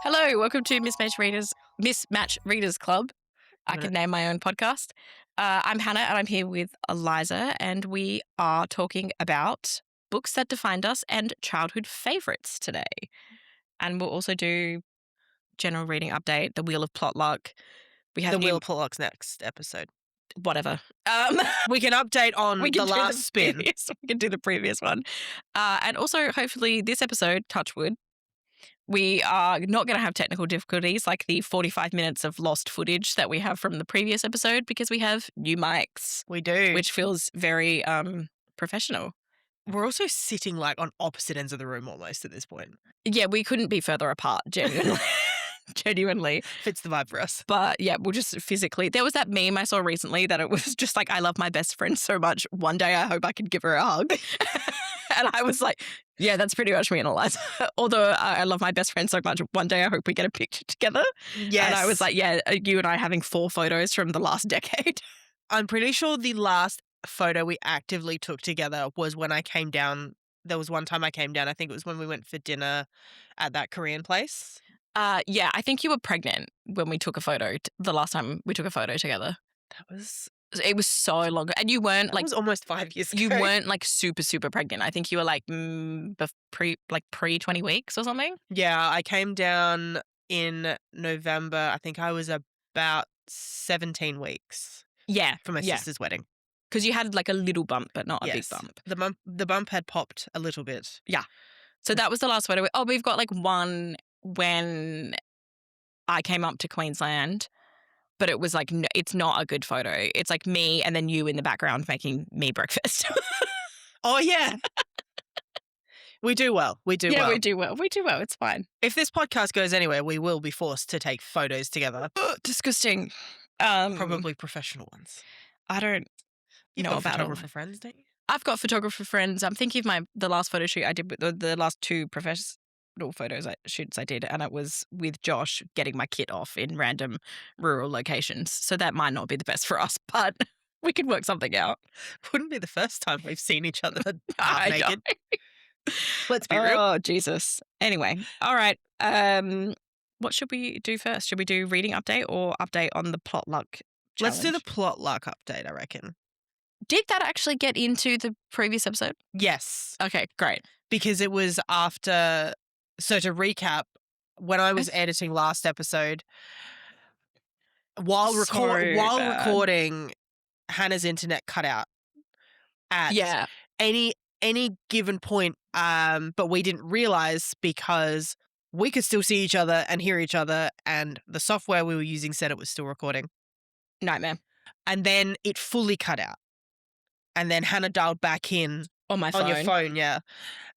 Hello, welcome to Mismatch Readers Club. I can name my own podcast. I'm Hannah and I'm here with Eliza, and we are talking about books that defined us and childhood favourites today. And we'll also do general reading update, the Wheel of Plot Luck. We have Wheel of Plot Luck's next episode. Whatever. We can update on the last spin. We can do the previous one. And also, hopefully, this episode, touch wood, we are not going to have technical difficulties like the 45 minutes of lost footage that we have from the previous episode, because we have new mics. We do. Which feels very professional. We're also sitting like on opposite ends of the room almost at this point. Yeah, we couldn't be further apart, genuinely. Genuinely. Fits the vibe for us. But yeah, we'll just physically. There was that meme I saw recently that it was just like, I love my best friend so much. One day I hope I can give her a hug. And I was like, yeah, that's pretty much me and Eliza. Although I love my best friend so much, one day I hope we get a picture together. Yes. And I was like, yeah, you and I having 4 photos from the last decade. I'm pretty sure the last photo we actively took together was when I came down. There was one time I came down. I think it was when we went for dinner at that Korean place. Yeah, I think you were pregnant when we took a photo. The last time we took a phow together. It was so long ago. And you weren't that like... It was almost 5 years ago. You weren't like super, super pregnant. I think you were like pre 20 weeks or something. Yeah, I came down in November. I think I was about 17 weeks. Yeah. For my sister's wedding. Because you had like a little bump, but not a big bump. The bump had popped a little bit. Yeah. So that was the last photo. Oh, we've got like one when I came up to Queensland. But it was like, it's not a good photo. It's like me and then you in the background making me breakfast. Oh, yeah. We do well. We do well. It's fine. If this podcast goes anywhere, we will be forced to take photos together. Disgusting. Probably professional ones. I don't know about photographer friends, don't you? I've got photographer friends. I'm thinking of the last photo shoot I did with the last 2 professional shoots I did, and it was with Josh getting my kit off in random rural locations. So that might not be the best for us, but we could work something out. Wouldn't be the first time we've seen each other half naked. Let's be real. Oh, Jesus. Anyway, all right. What should we do first? Should we do reading update or update on the plot luck challenge? Let's do the plot luck update, I reckon. Did that actually get into the previous episode? Yes. Okay, great. Because it was after... So to recap, when I was editing last episode, while recording, Hannah's internet cut out at any given point, but we didn't realize because we could still see each other and hear each other, and the software we were using said it was still recording. Nightmare. And then it fully cut out. And then Hannah dialed back in on my phone. On your phone, yeah.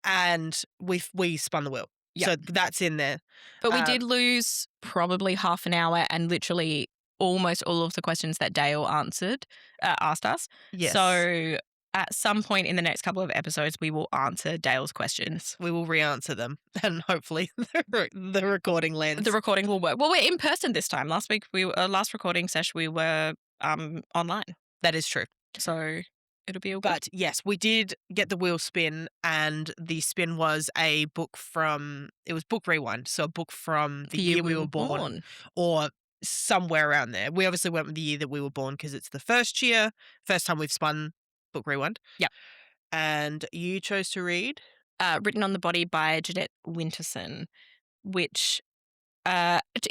And we spun the wheel. Yep. So that's in there. But we did lose probably half an hour and literally almost all of the questions that Dale asked us. Yes. So at some point in the next couple of episodes, we will answer Dale's questions. We will re-answer them, and hopefully the recording lands. The recording will work. Well, we're in person this time. Last week, last recording session, we were online. That is true. So... it'll be all good. But yes, we did get the wheel spin, and the spin was it was Book Rewind, so a book from the year we were born, or somewhere around there. We obviously went with the year that we were born because it's the first time we've spun Book Rewind. Yeah. And you chose to read? Written on the Body by Jeanette Winterson, which...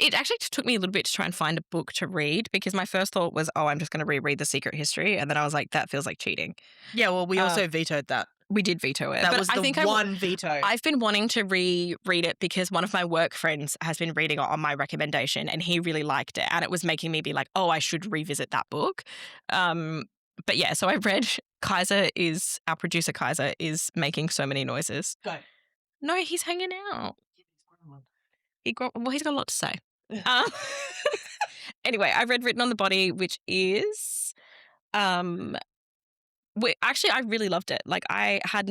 it actually took me a little bit to try and find a book to read, because my first thought was, I'm just going to reread The Secret History. And then I was like, that feels like cheating. Yeah, well, we also vetoed that. We did veto it. That was the one veto. I've been wanting to reread it because one of my work friends has been reading it on my recommendation, and he really liked it. And it was making me be like, I should revisit that book. But yeah, so I read our producer Kaiser is making so many noises. Go. No, he's hanging out. He's got a lot to say. Anyway, I read Written on the Body, which is... actually, I really loved it. Like, I had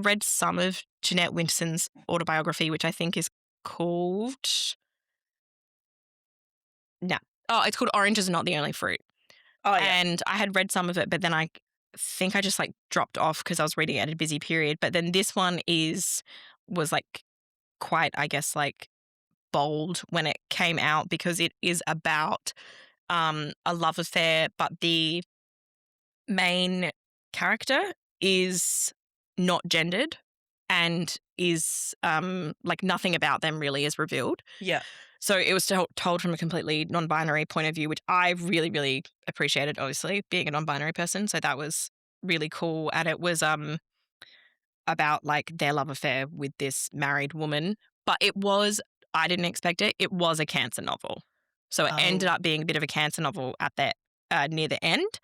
read some of Jeanette Winterson's autobiography, which I think is called... No. Oh, it's called Oranges Are Not the Only Fruit. Oh, yeah. And I had read some of it, but then I think I just, like, dropped off because I was reading it at a busy period. But then this one was, like, quite, I guess, like bold when it came out because it is about a love affair, but the main character is not gendered and is like nothing about them really is revealed. Yeah. So it was told from a completely non-binary point of view, which I really, really appreciated, obviously, being a non-binary person. So that was really cool. And it was about like their love affair with this married woman. But it was, I didn't expect it, it was a cancer novel. So it ended up being a bit of a cancer novel at the near the end,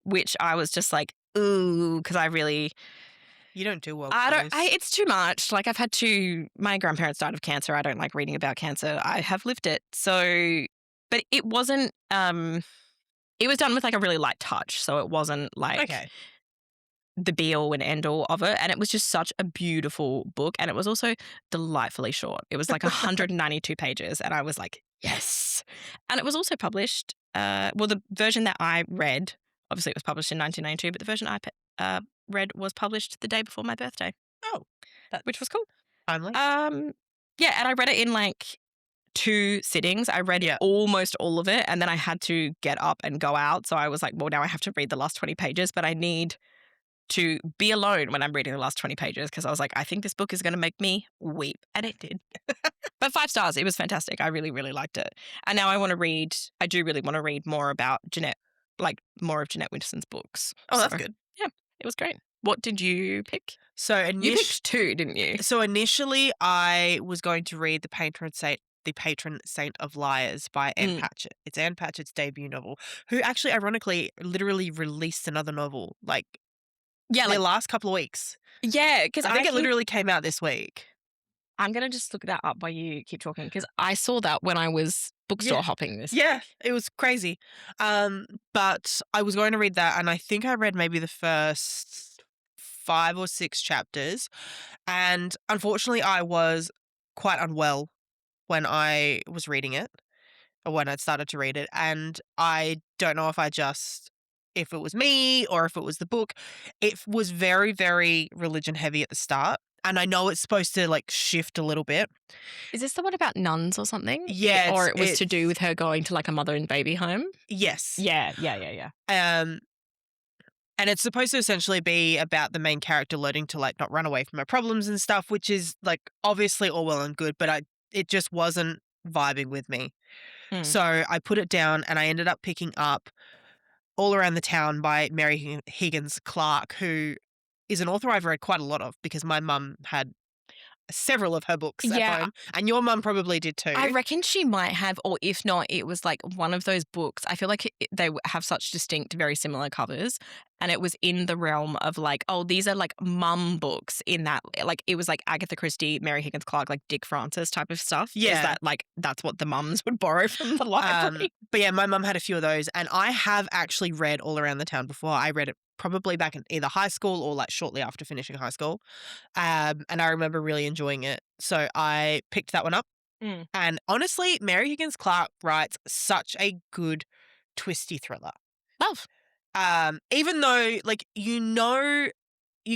which I was just like, ooh, because I really... You don't do well. It's too much. Like my grandparents died of cancer. I don't like reading about cancer. I have lived it. So, but it wasn't, it was done with like a really light touch. So it wasn't like the be all and end all of it. And it was just such a beautiful book. And it was also delightfully short. It was like 192 pages. And I was like, yes. And it was also published, the version that I read, obviously it was published in 1992, but the version I read was published the day before my birthday. Oh, which was cool. Timely. Yeah, and I read it in like 2 sittings. I read almost all of it, and then I had to get up and go out. So I was like, well, now I have to read the last 20 pages, but I need to be alone when I'm reading the last 20 pages because I was like, I think this book is going to make me weep. And it did. But 5 stars. It was fantastic. I really, really liked it. And now I do really want to read more about more of Jeanette Winterson's books. Oh, that's good. Yeah, it was great. What did you pick? So you picked 2, didn't you? So initially I was going to read The Patron Saint of Liars by Anne Patchett. It's Anne Patchett's debut novel, who actually, ironically, literally released another novel the last couple of weeks. Yeah, because I think it literally came out this week. I'm going to just look that up while you keep talking because I saw that when I was bookstore hopping this week. Yeah, it was crazy. But I was going to read that, and I think I read maybe the first 5 or 6 chapters. And unfortunately, I was quite unwell when I was reading it, or when I'd started to read it. And I don't know if it was me or if it was the book. It was very, very religion heavy at the start. And I know it's supposed to like shift a little bit. Is this the one about nuns or something? Yeah. Or it was to do with her going to like a mother and baby home? Yes. Yeah. And it's supposed to essentially be about the main character learning to like not run away from her problems and stuff, which is like obviously all well and good, but it just wasn't vibing with me. So I put it down and I ended up picking up All Around the Town by Mary Higgins Clark, who is an author I've read quite a lot of because my mum had several of her books at home. And your mum probably did too. I reckon she might have, or if not, it was like one of those books. I feel like they have such distinct, very similar covers. And it was in the realm of like, oh, these are like mum books in that, like it was like Agatha Christie, Mary Higgins Clark, like Dick Francis type of stuff. Yeah. That's what the mums would borrow from the library. But yeah, my mum had a few of those. And I have actually read All Around the Town before. I read it probably back in either high school or like shortly after finishing high school. And I remember really enjoying it. So I picked that one up. And honestly, Mary Higgins Clark writes such a good twisty thriller. Love. Even though like you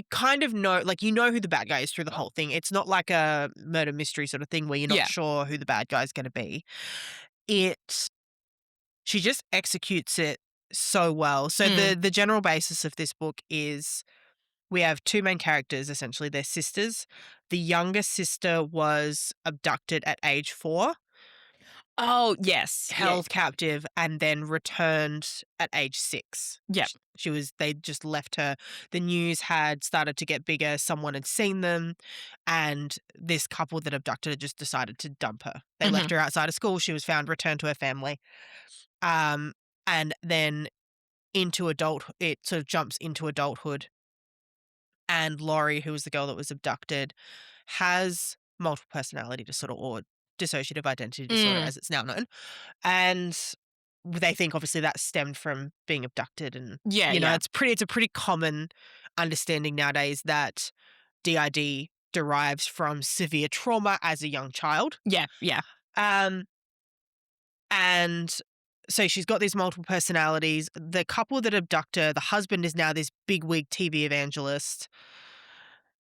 kind of know, like you know who the bad guy is through the whole thing. It's not like a murder mystery sort of thing where you're not sure who the bad guy is going to be. She just executes it so well. So the general basis of this book is we have 2 main characters, essentially. They're sisters. The youngest sister was abducted at age 4. Oh, yes. Held captive and then returned at age 6. Yeah. They just left her. The news had started to get bigger. Someone had seen them, and this couple that abducted her just decided to dump her. They left her outside of school. She was found, returned to her family. And then it sort of jumps into adulthood. And Laurie, who was the girl that was abducted, has multiple personality disorder or dissociative identity disorder, as it's now known. And they think obviously that stemmed from being abducted. And, it's a pretty common understanding nowadays that DID derives from severe trauma as a young child. Yeah. And so she's got these multiple personalities. The couple that abduct her, the husband is now this bigwig TV evangelist.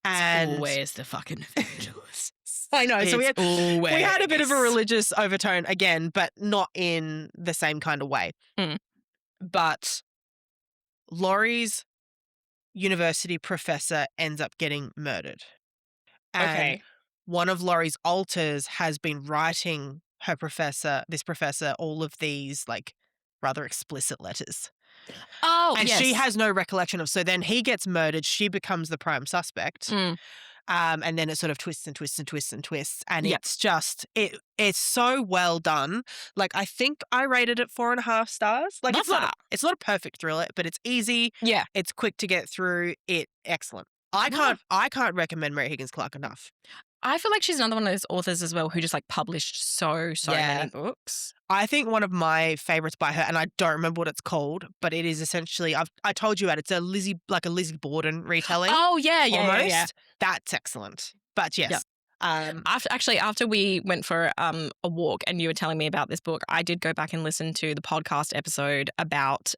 And where's the fucking evangelist? I know. So we had a bit of a always. religious overtone again, but not in the same kind of way. Mm. But Laurie's university professor ends up getting murdered. And Okay. one of Laurie's alters has been writing this professor, all of these like rather explicit letters. Oh, And yes. she has no recollection of. So then he gets murdered. She becomes the prime suspect. Mm. And then it sort of twists and twists and twists and twists. And Yep. it's just, it's so well done. Like, I think I rated it 4.5 stars. Like, Love it's not a perfect thriller, but it's easy. Yeah. It's quick to get through. Excellent. I can't recommend Mary Higgins Clark enough. I feel like she's another one of those authors as well who just like published so many books. I think one of my favorites by her, and I don't remember what it's called, but it is essentially, I told you about it. It's a Lizzie Borden retelling. Oh, yeah. Almost. That's excellent. But yes. Yep. After we went for a walk and you were telling me about this book, I did go back and listen to the podcast episode about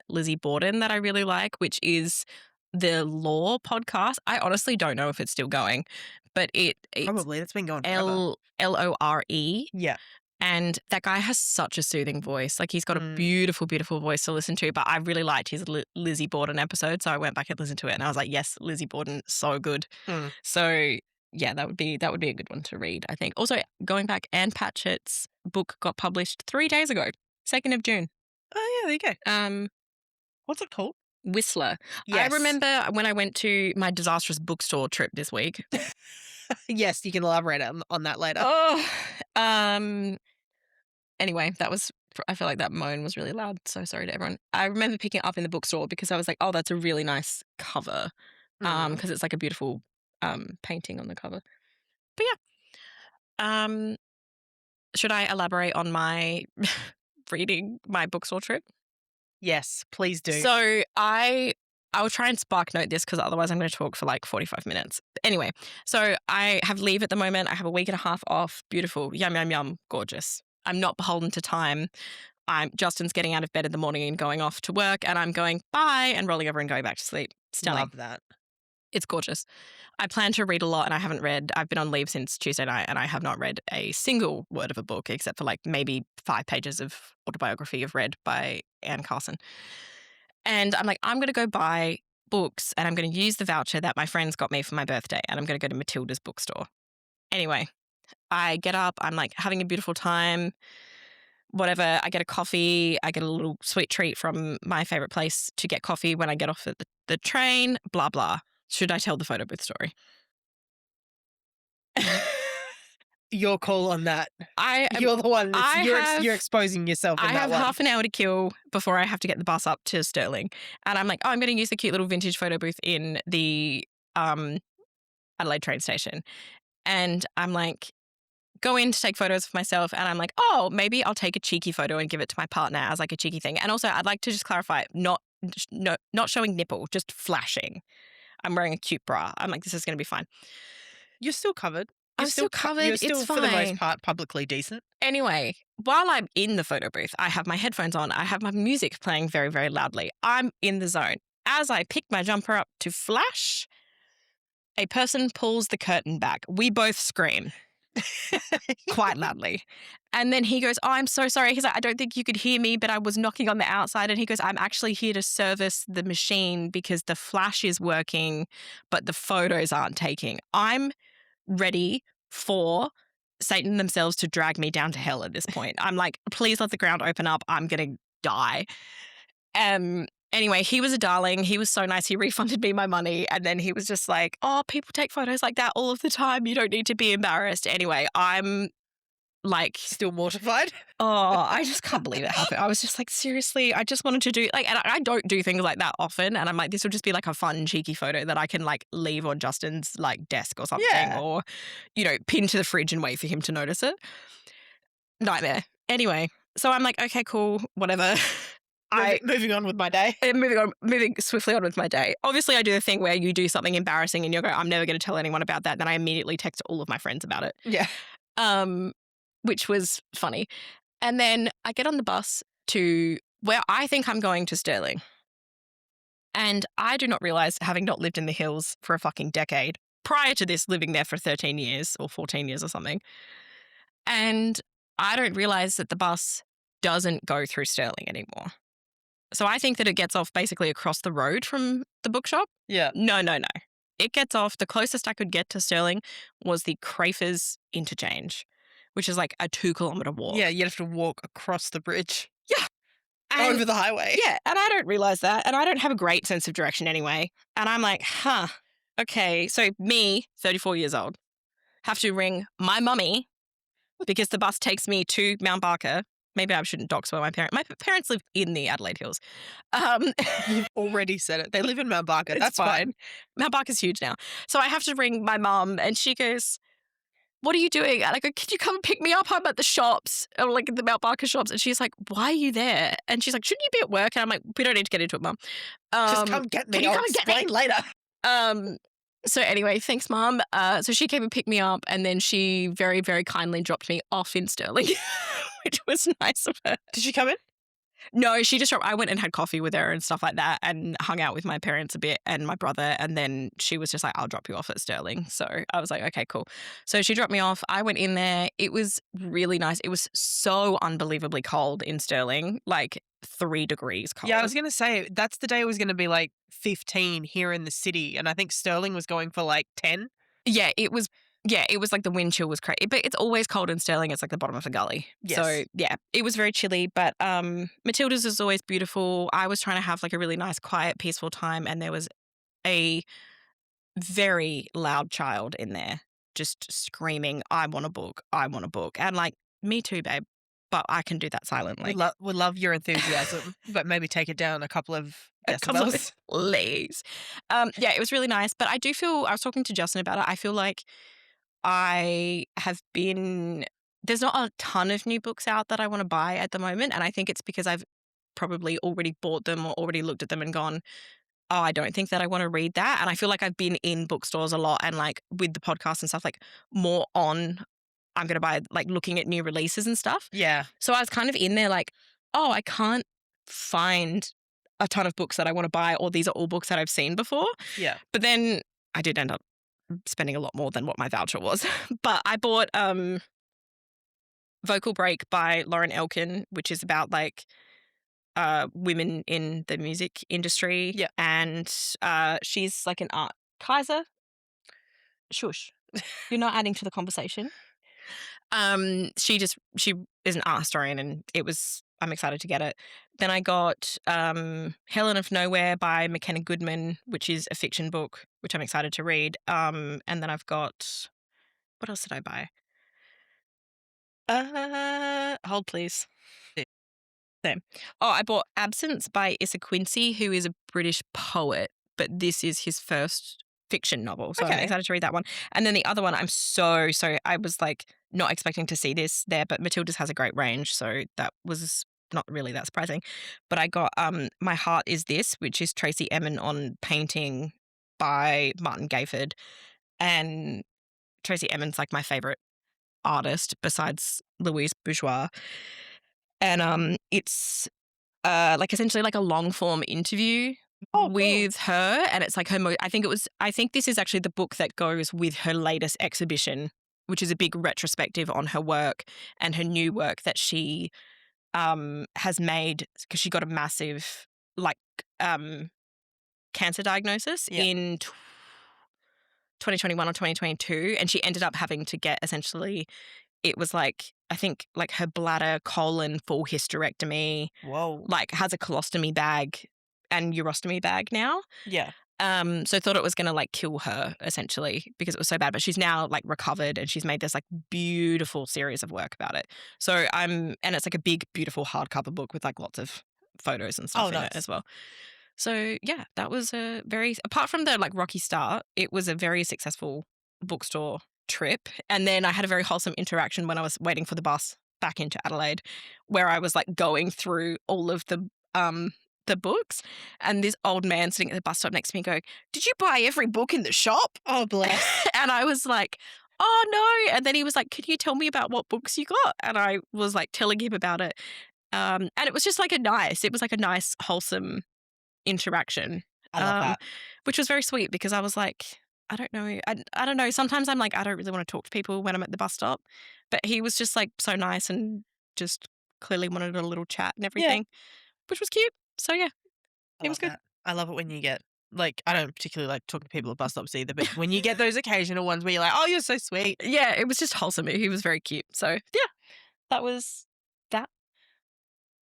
Lizzie Borden that I really like, which is the Law podcast. I honestly don't know if it's still going, but it's probably it's been going forever. Lore. Yeah. And that guy has such a soothing voice. Like, he's got a beautiful, beautiful voice to listen to. But I really liked his Lizzie Borden episode, so I went back and listened to it, and I was like, yes, Lizzie Borden, so good. So yeah, that would be a good one to read, I think. Also, going back, Anne Patchett's book got published 3 days ago, 2nd of June. Oh yeah, there you go. What's it called? Whistler. Yes. I remember when I went to my disastrous bookstore trip this week. Yes, you can elaborate on that later. Anyway, I feel like that moan was really loud. So sorry to everyone. I remember picking it up in the bookstore because I was like, oh, that's a really nice cover. Because it's like a beautiful painting on the cover. But yeah. Should I elaborate on my reading my bookstore trip? Yes, please do. So I'll try and spark note this because otherwise I'm going to talk for like 45 minutes. Anyway, so I have leave at the moment. I have a week and a half off. Beautiful. Yum, yum, yum. Gorgeous. I'm not beholden to time. Justin's getting out of bed in the morning and going off to work, and I'm going bye and rolling over and going back to sleep. Stunning. Love that. It's gorgeous. I plan to read a lot, and I haven't read. I've been on leave since Tuesday night, and I have not read a single word of a book except for like maybe 5 pages of autobiography of Red by Anne Carson. And I'm like, I'm going to go buy books, and I'm going to use the voucher that my friends got me for my birthday, and I'm going to go to Matilda's bookstore. Anyway, I get up. I'm like having a beautiful time. Whatever. I get a coffee. I get a little sweet treat from my favorite place to get coffee when I get off at the train. Blah, blah. Should I tell the photo booth story? Your call on that. You're the one. You're exposing yourself in that one. I have half an hour to kill before I have to get the bus up to Stirling. And I'm like, oh, I'm going to use the cute little vintage photo booth in the Adelaide train station. And I'm like, go in to take photos of myself, and I'm like, oh, maybe I'll take a cheeky photo and give it to my partner as like a cheeky thing. And also, I'd like to just clarify, not showing nipple, just flashing. I'm wearing a cute bra. I'm like, this is going to be fine. You're still covered. I'm still covered. You're still, it's fine. For the most part, publicly decent. Anyway, while I'm in the photo booth, I have my headphones on. I have my music playing very, very loudly. I'm in the zone. As I pick my jumper up to flash, a person pulls the curtain back. We both scream. Quite loudly. And then he goes, oh, I'm so sorry. He's like, I don't think you could hear me, but I was knocking on the outside. And he goes, I'm actually here to service the machine because the flash is working, but the photos aren't taking. I'm ready for Satan themselves to drag me down to hell at this point. I'm like, please let the ground open up. I'm going to die. Anyway, he was a darling. He was so nice. He refunded me my money. And then he was just like, oh, people take photos like that all of the time. You don't need to be embarrassed. Anyway, I'm like... Still mortified? Oh, I just can't believe it happened. I was just like, seriously, I just wanted to do... like, and I don't do things like that often. And I'm like, this will just be like a fun, cheeky photo that I can like leave on Justin's like desk or something. Yeah. Or, you know, pin to the fridge and wait for him to notice it. Nightmare. Anyway, so I'm like, okay, cool, whatever. Moving on with my day. Moving swiftly on with my day. Obviously, I do the thing where you do something embarrassing and you go, I'm never going to tell anyone about that. Then I immediately text all of my friends about it. Yeah. Which was funny. And then I get on the bus to where I think I'm going to Stirling. And I do not realise, having not lived in the hills for a fucking decade, prior to this living there for 13 years or 14 years or something. And I don't realize that the bus doesn't go through Stirling anymore. So I think that it gets off basically across the road from the bookshop. Yeah. No. It gets off. The closest I could get to Stirling was the Crafers interchange, which is like a 2-kilometer walk. Yeah, you'd have to walk across the bridge. Yeah. Over the highway. Yeah, and I don't realize that. And I don't have a great sense of direction anyway. And I'm like, okay. So me, 34 years old, have to ring my mummy because the bus takes me to Mount Barker. Maybe I shouldn't dox where my parents live in the Adelaide Hills. You've already said it. They live in Mount Barker. That's fine. Mount Barker's huge now. So I have to ring my mum and she goes, what are you doing? And I go, can you come and pick me up? I'm at the shops, or like the Mount Barker shops. And she's like, why are you there? And she's like, shouldn't you be at work? And I'm like, we don't need to get into it, Mum. Just come get me. I'll explain later. So anyway, thanks, Mum. So she came and picked me up and then she very, very kindly dropped me off in Stirling, which was nice of her. Did she come in? No, she just dropped. I went and had coffee with her and stuff like that and hung out with my parents a bit and my brother. And then she was just like, I'll drop you off at Stirling. So I was like, okay, cool. So she dropped me off. I went in there. It was really nice. It was so unbelievably cold in Stirling, like 3 degrees cold. Yeah, I was going to say, that's the day it was going to be like 15 here in the city. And I think Stirling was going for like 10. Yeah, it was like the wind chill was crazy. But it's always cold in Stirling. It's like the bottom of a gully. Yes. So, yeah, it was very chilly. But Matilda's is always beautiful. I was trying to have like a really nice, quiet, peaceful time. And there was a very loud child in there just screaming, I want a book. I want a book. And like, me too, babe. But I can do that silently. We love your enthusiasm, but maybe take it down a couple of decibels. Please. Yeah, it was really nice. But I do feel, I was talking to Justin about it. I feel like there's not a ton of new books out that I want to buy at the moment. And I think it's because I've probably already bought them or already looked at them and gone, oh, I don't think that I want to read that. And I feel like I've been in bookstores a lot and like with the podcast and stuff, like more on, I'm going to buy, like looking at new releases and stuff. Yeah. So I was kind of in there like, oh, I can't find a ton of books that I want to buy, or these are all books that I've seen before. Yeah. But then I did end up spending a lot more than what my voucher was. But I bought Vocal Break by Lauren Elkin, which is about like women in the music industry. Yeah. And she's like an art. Kaiser? Shush. You're not adding to the conversation. She is an art historian and I'm excited to get it. Then I got Helen of Nowhere by McKenna Goodman, which is a fiction book, which I'm excited to read. And then I've got, what else did I buy? Hold please. Same. Oh, I bought Absence by Issa Quincy, who is a British poet, but this is his first fiction novel. So I'm excited to read that one. And then the other one, I'm so I was like not expecting to see this there, but Matilda's has a great range. So that was not really that surprising. But I got My Heart Is This, which is Tracy Emin on painting by Martin Gayford. And Tracy Emin's like my favorite artist besides Louise Bourgeois. And it's like essentially like a long form interview with her, and it's like her I think this is actually the book that goes with her latest exhibition, which is a big retrospective on her work and her new work that she has made, because she got a massive cancer diagnosis in 2021 or 2022, and she ended up having to get essentially, it was like, I think like her bladder, colon, full hysterectomy. Whoa. Like has a colostomy bag and urostomy bag now. Yeah. So thought it was going to like kill her essentially because it was so bad, but she's now like recovered and she's made this like beautiful series of work about it. So and it's like a big, beautiful hardcover book with like lots of photos and stuff in it as well. So yeah, that was apart from the like rocky start, it was a very successful bookstore trip. And then I had a very wholesome interaction when I was waiting for the bus back into Adelaide, where I was like going through all of the books, and this old man sitting at the bus stop next to me going, "Did you buy every book in the shop?" Oh, bless. And I was like, "Oh no." And then he was like, "Can you tell me about what books you got?" And I was like telling him about it. And it was just like a nice wholesome interaction. I love that. Which was very sweet, because I was like, I don't know. I don't know. Sometimes I'm like, I don't really want to talk to people when I'm at the bus stop. But he was just like so nice and just clearly wanted a little chat and everything, which was cute. So yeah, I it was love good. that. I love it when you get, like, I don't particularly like talking to people at bus stops either, but when you get those occasional ones where you're like, oh, you're so sweet. Yeah, it was just wholesome. He was very cute. So yeah, that was that.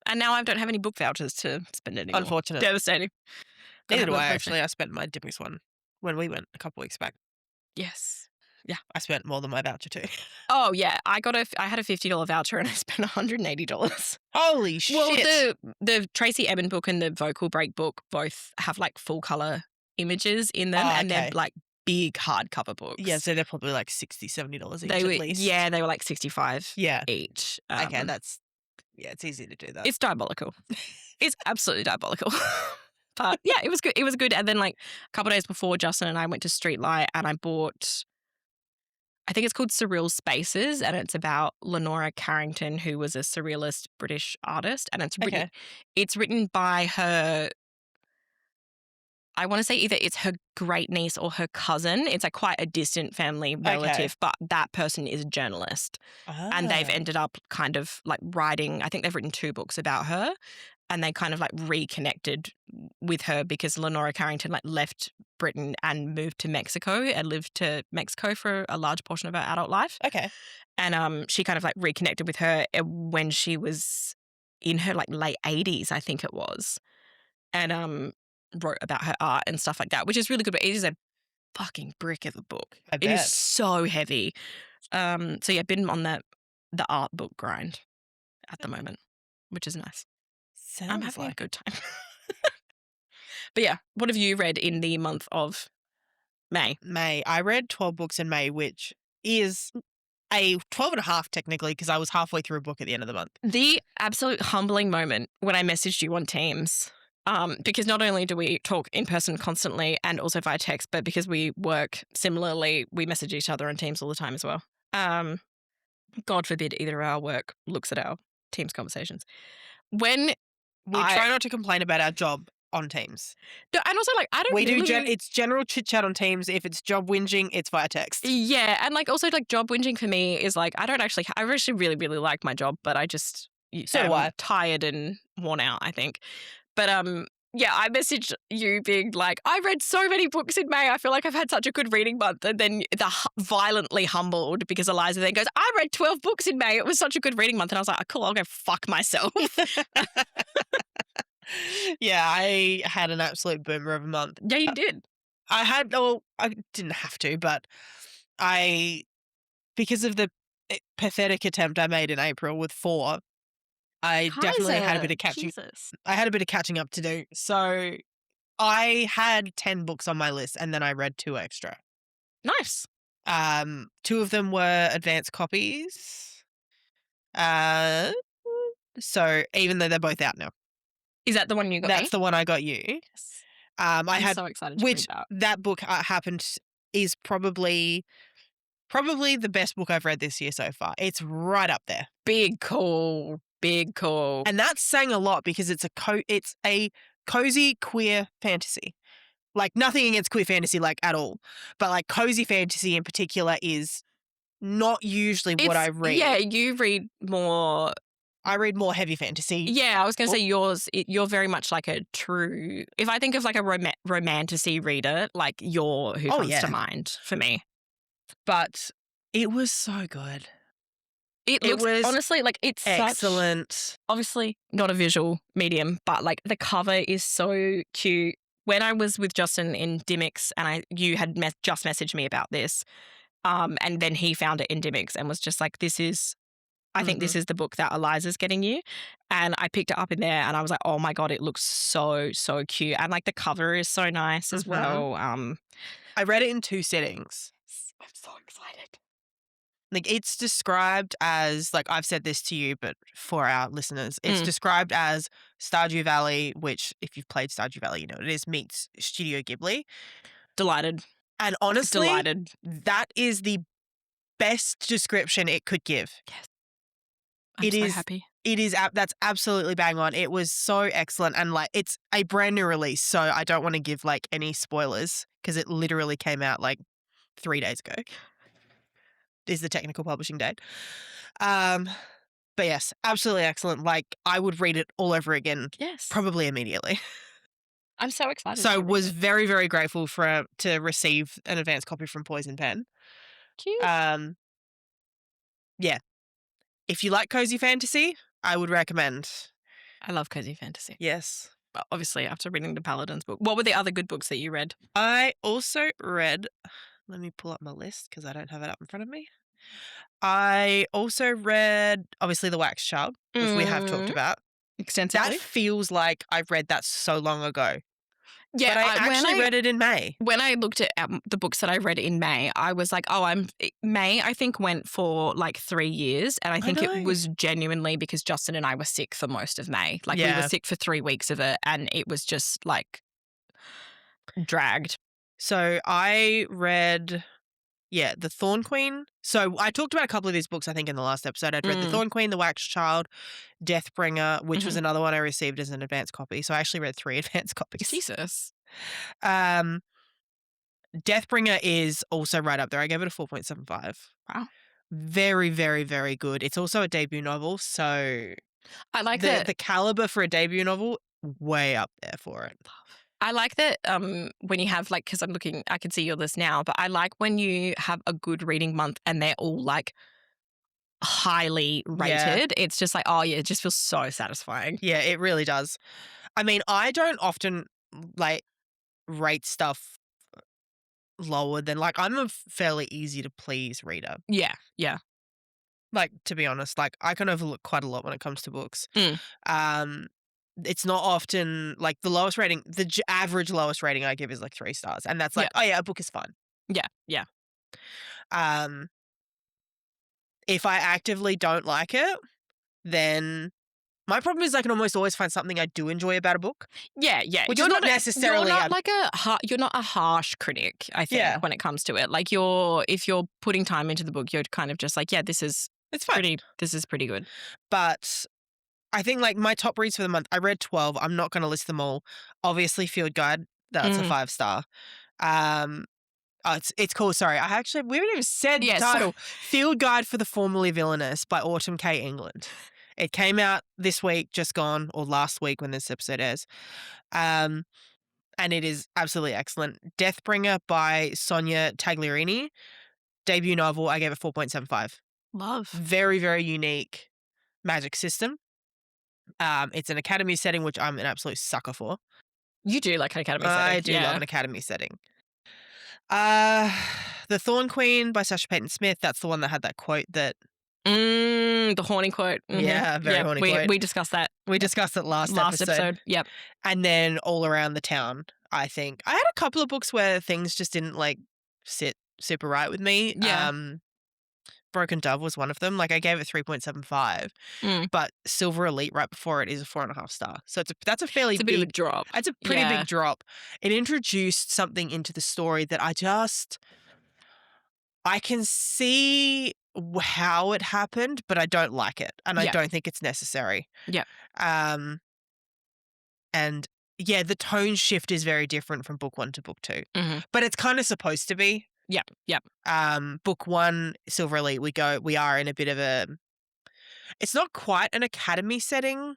And now I don't have any book vouchers to spend anymore. Unfortunate. Devastating. Gotta Neither have do another I, birthday. actually. I spent my Dippers one when we went a couple weeks back. Yes. I spent more than my voucher too. Oh yeah, I had a $50 voucher and I spent $180. Holy shit. Well, the Tracy Emin book and the Vocal Break book both have like full color images in them, and they're like big hardcover books. Yeah, so they're probably like $60, $70 each at least. Yeah, they were like $65 each. Okay, it's easy to do that. It's diabolical. It's absolutely diabolical. But yeah, it was good. It was good. And then like a couple of days before, Justin and I went to Streetlight and I bought, I think it's called Surreal Spaces, and it's about Lenora Carrington, who was a surrealist British artist, and it's written by her, I want to say either it's her great niece or her cousin. It's like quite a distant family relative, but that person is a journalist. And they've ended up kind of like writing, I think they've written 2 books about her, and they kind of like reconnected with her because Lenora Carrington like left Britain and moved to Mexico and lived to Mexico for a large portion of her adult life. Okay. And she kind of like reconnected with her when she was in her like late 80s, I think it was. And wrote about her art and stuff like that, which is really good. But it is a fucking brick of a book. I bet. It is so heavy. So yeah, been on the art book grind at the moment, which is nice. I'm having a good time. But yeah, what have you read in the month of May? I read 12 books in May, which is a 12 and a half technically, because I was halfway through a book at the end of the month. The absolute humbling moment when I messaged you on Teams, because not only do we talk in person constantly and also via text, but because we work similarly, we message each other on Teams all the time as well. God forbid either of our work looks at our Teams conversations. When we try not to complain about our job on Teams. No, and also like I don't it's general chit chat on Teams. If it's job whinging, it's via text. Yeah, and like also like job whinging for me is like I actually really, really like my job, but I just am tired and worn out, I think. But yeah, I messaged you being like, I read so many books in May. I feel like I've had such a good reading month. And then violently humbled because Eliza then goes, I read 12 books in May. It was such a good reading month. And I was like, oh, cool, I'll go fuck myself. Yeah, I had an absolute boomer of a month. Yeah, you did. I didn't have to, but because of the pathetic attempt I made in April with 4, I definitely had a bit of catching. I had a bit of catching up to do. So I had 10 books on my list, and then I read 2 extra. Nice. 2 of them were advanced copies. So even though they're both out now. Is that the one you got? That's the one I got you. Yes. I'm so excited to read that book is probably the best book I've read this year so far. It's right up there. Big call. And that's saying a lot because it's a cozy queer fantasy. Like nothing against queer fantasy like at all, but like cozy fantasy in particular is not usually what I read. Yeah, you read more. I read more heavy fantasy. Yeah, I was going to say you're very much like a true, if I think of like a romantasy reader, like you're who comes to mind for me. But it was so good. It was honestly like it's excellent. Obviously not a visual medium, but like the cover is so cute. When I was with Justin in Dimmicks and you had just messaged me about this, and then he found it in Dimmicks and was just like, I think this is the book that Eliza's getting you. And I picked it up in there and I was like, oh my God, it looks so, so cute. And like the cover is so nice as well. I read it in 2 settings. I'm so excited. Like it's described as, like I've said this to you, but for our listeners, it's described as Stardew Valley, which if you've played Stardew Valley, you know what it is, meets Studio Ghibli. Delighted. And honestly, delighted. That is the best description it could give. Yes. I'm so happy. That's absolutely bang on. It was so excellent. And like, it's a brand new release. So I don't want to give like any spoilers because it literally came out like 3 days ago. Is the technical publishing date. But yes, absolutely excellent. Like, I would read it all over again. Yes. Probably immediately. I'm so excited. So to read was it. very, very grateful to receive an advanced copy from Poison Pen. Cute. Yeah. If you like cozy fantasy, I would recommend. I love cozy fantasy. Yes. Well, obviously, after reading the Paladin's book. What were the other good books that you read? I also read, let me pull up my list because I don't have it up in front of me. I also read, obviously, The Wax Child, which we have talked about. Extensively. That feels like I read that so long ago. Yeah, but I actually read it in May. When I looked at the books that I read in May, I was like, May, I think, went for like 3 years. And I think it was genuinely because Justin and I were sick for most of May. Like, we were sick for 3 weeks of it, and it was just like dragged. So I read, The Thorn Queen. So I talked about a couple of these books, I think, in the last episode. I'd read The Thorn Queen, The Wax Child, Deathbringer, which was another one I received as an advance copy. So I actually read 3 advance copies. Jesus. Deathbringer is also right up there. I gave it a 4.75. Wow. Very, very, very good. It's also a debut novel, so I like the caliber for a debut novel, way up there for it. I like that when you have, like, because I can see your list now, but I like when you have a good reading month and they're all like highly rated. Yeah. It's just like, it just feels so satisfying. Yeah, it really does. I mean, I don't often like rate stuff lower than, like, I'm a fairly easy to please reader. Yeah. Like, to be honest, like, I can overlook quite a lot when it comes to books. Mm. It's not often, like, the lowest rating, the average lowest rating I give is like 3 stars. And that's like, a book is fun. Yeah. If I actively don't like it, then my problem is I can almost always find something I do enjoy about a book. Yeah. Which is not necessarily... You're not a harsh critic, I think, when it comes to it. Like, if you're putting time into the book, you're kind of just like, this is pretty good. But I think, like, my top reads for the month, I read 12. I'm not going to list them all. Obviously, Field Guide, that's a 5-star. It's cool. Sorry, we haven't even said the title. Field Guide for the Formerly Villainous by Autumn K. England. It came out this week, just gone, or last week when this episode airs. And it is absolutely excellent. Deathbringer by Sonia Tagliarini. Debut novel, I gave it 4.75. Love. Very, very unique magic system. It's an academy setting, which I'm an absolute sucker for. You do like an academy setting. I do love an academy setting. The Thorn Queen by Sasha Payton Smith. That's the one that had that quote that... the horny quote. Mm-hmm. Yeah, very horny quote. We discussed that. We discussed it last episode. Yep. And then All Around the Town, I think. I had a couple of books where things just didn't, like, sit super right with me. Yeah. Broken Dove was one of them. Like, I gave it 3.75, but Silver Elite right before it is a 4.5 star. So that's a fairly bit of a drop. It's a pretty big drop. It introduced something into the story that I can see how it happened, but I don't like it, and I don't think it's necessary. Yeah. And yeah, the tone shift is very different from book 1 to book 2, but it's kind of supposed to be. Yep. Book 1, Silver Elite, we are in a bit of a... It's not quite an academy setting,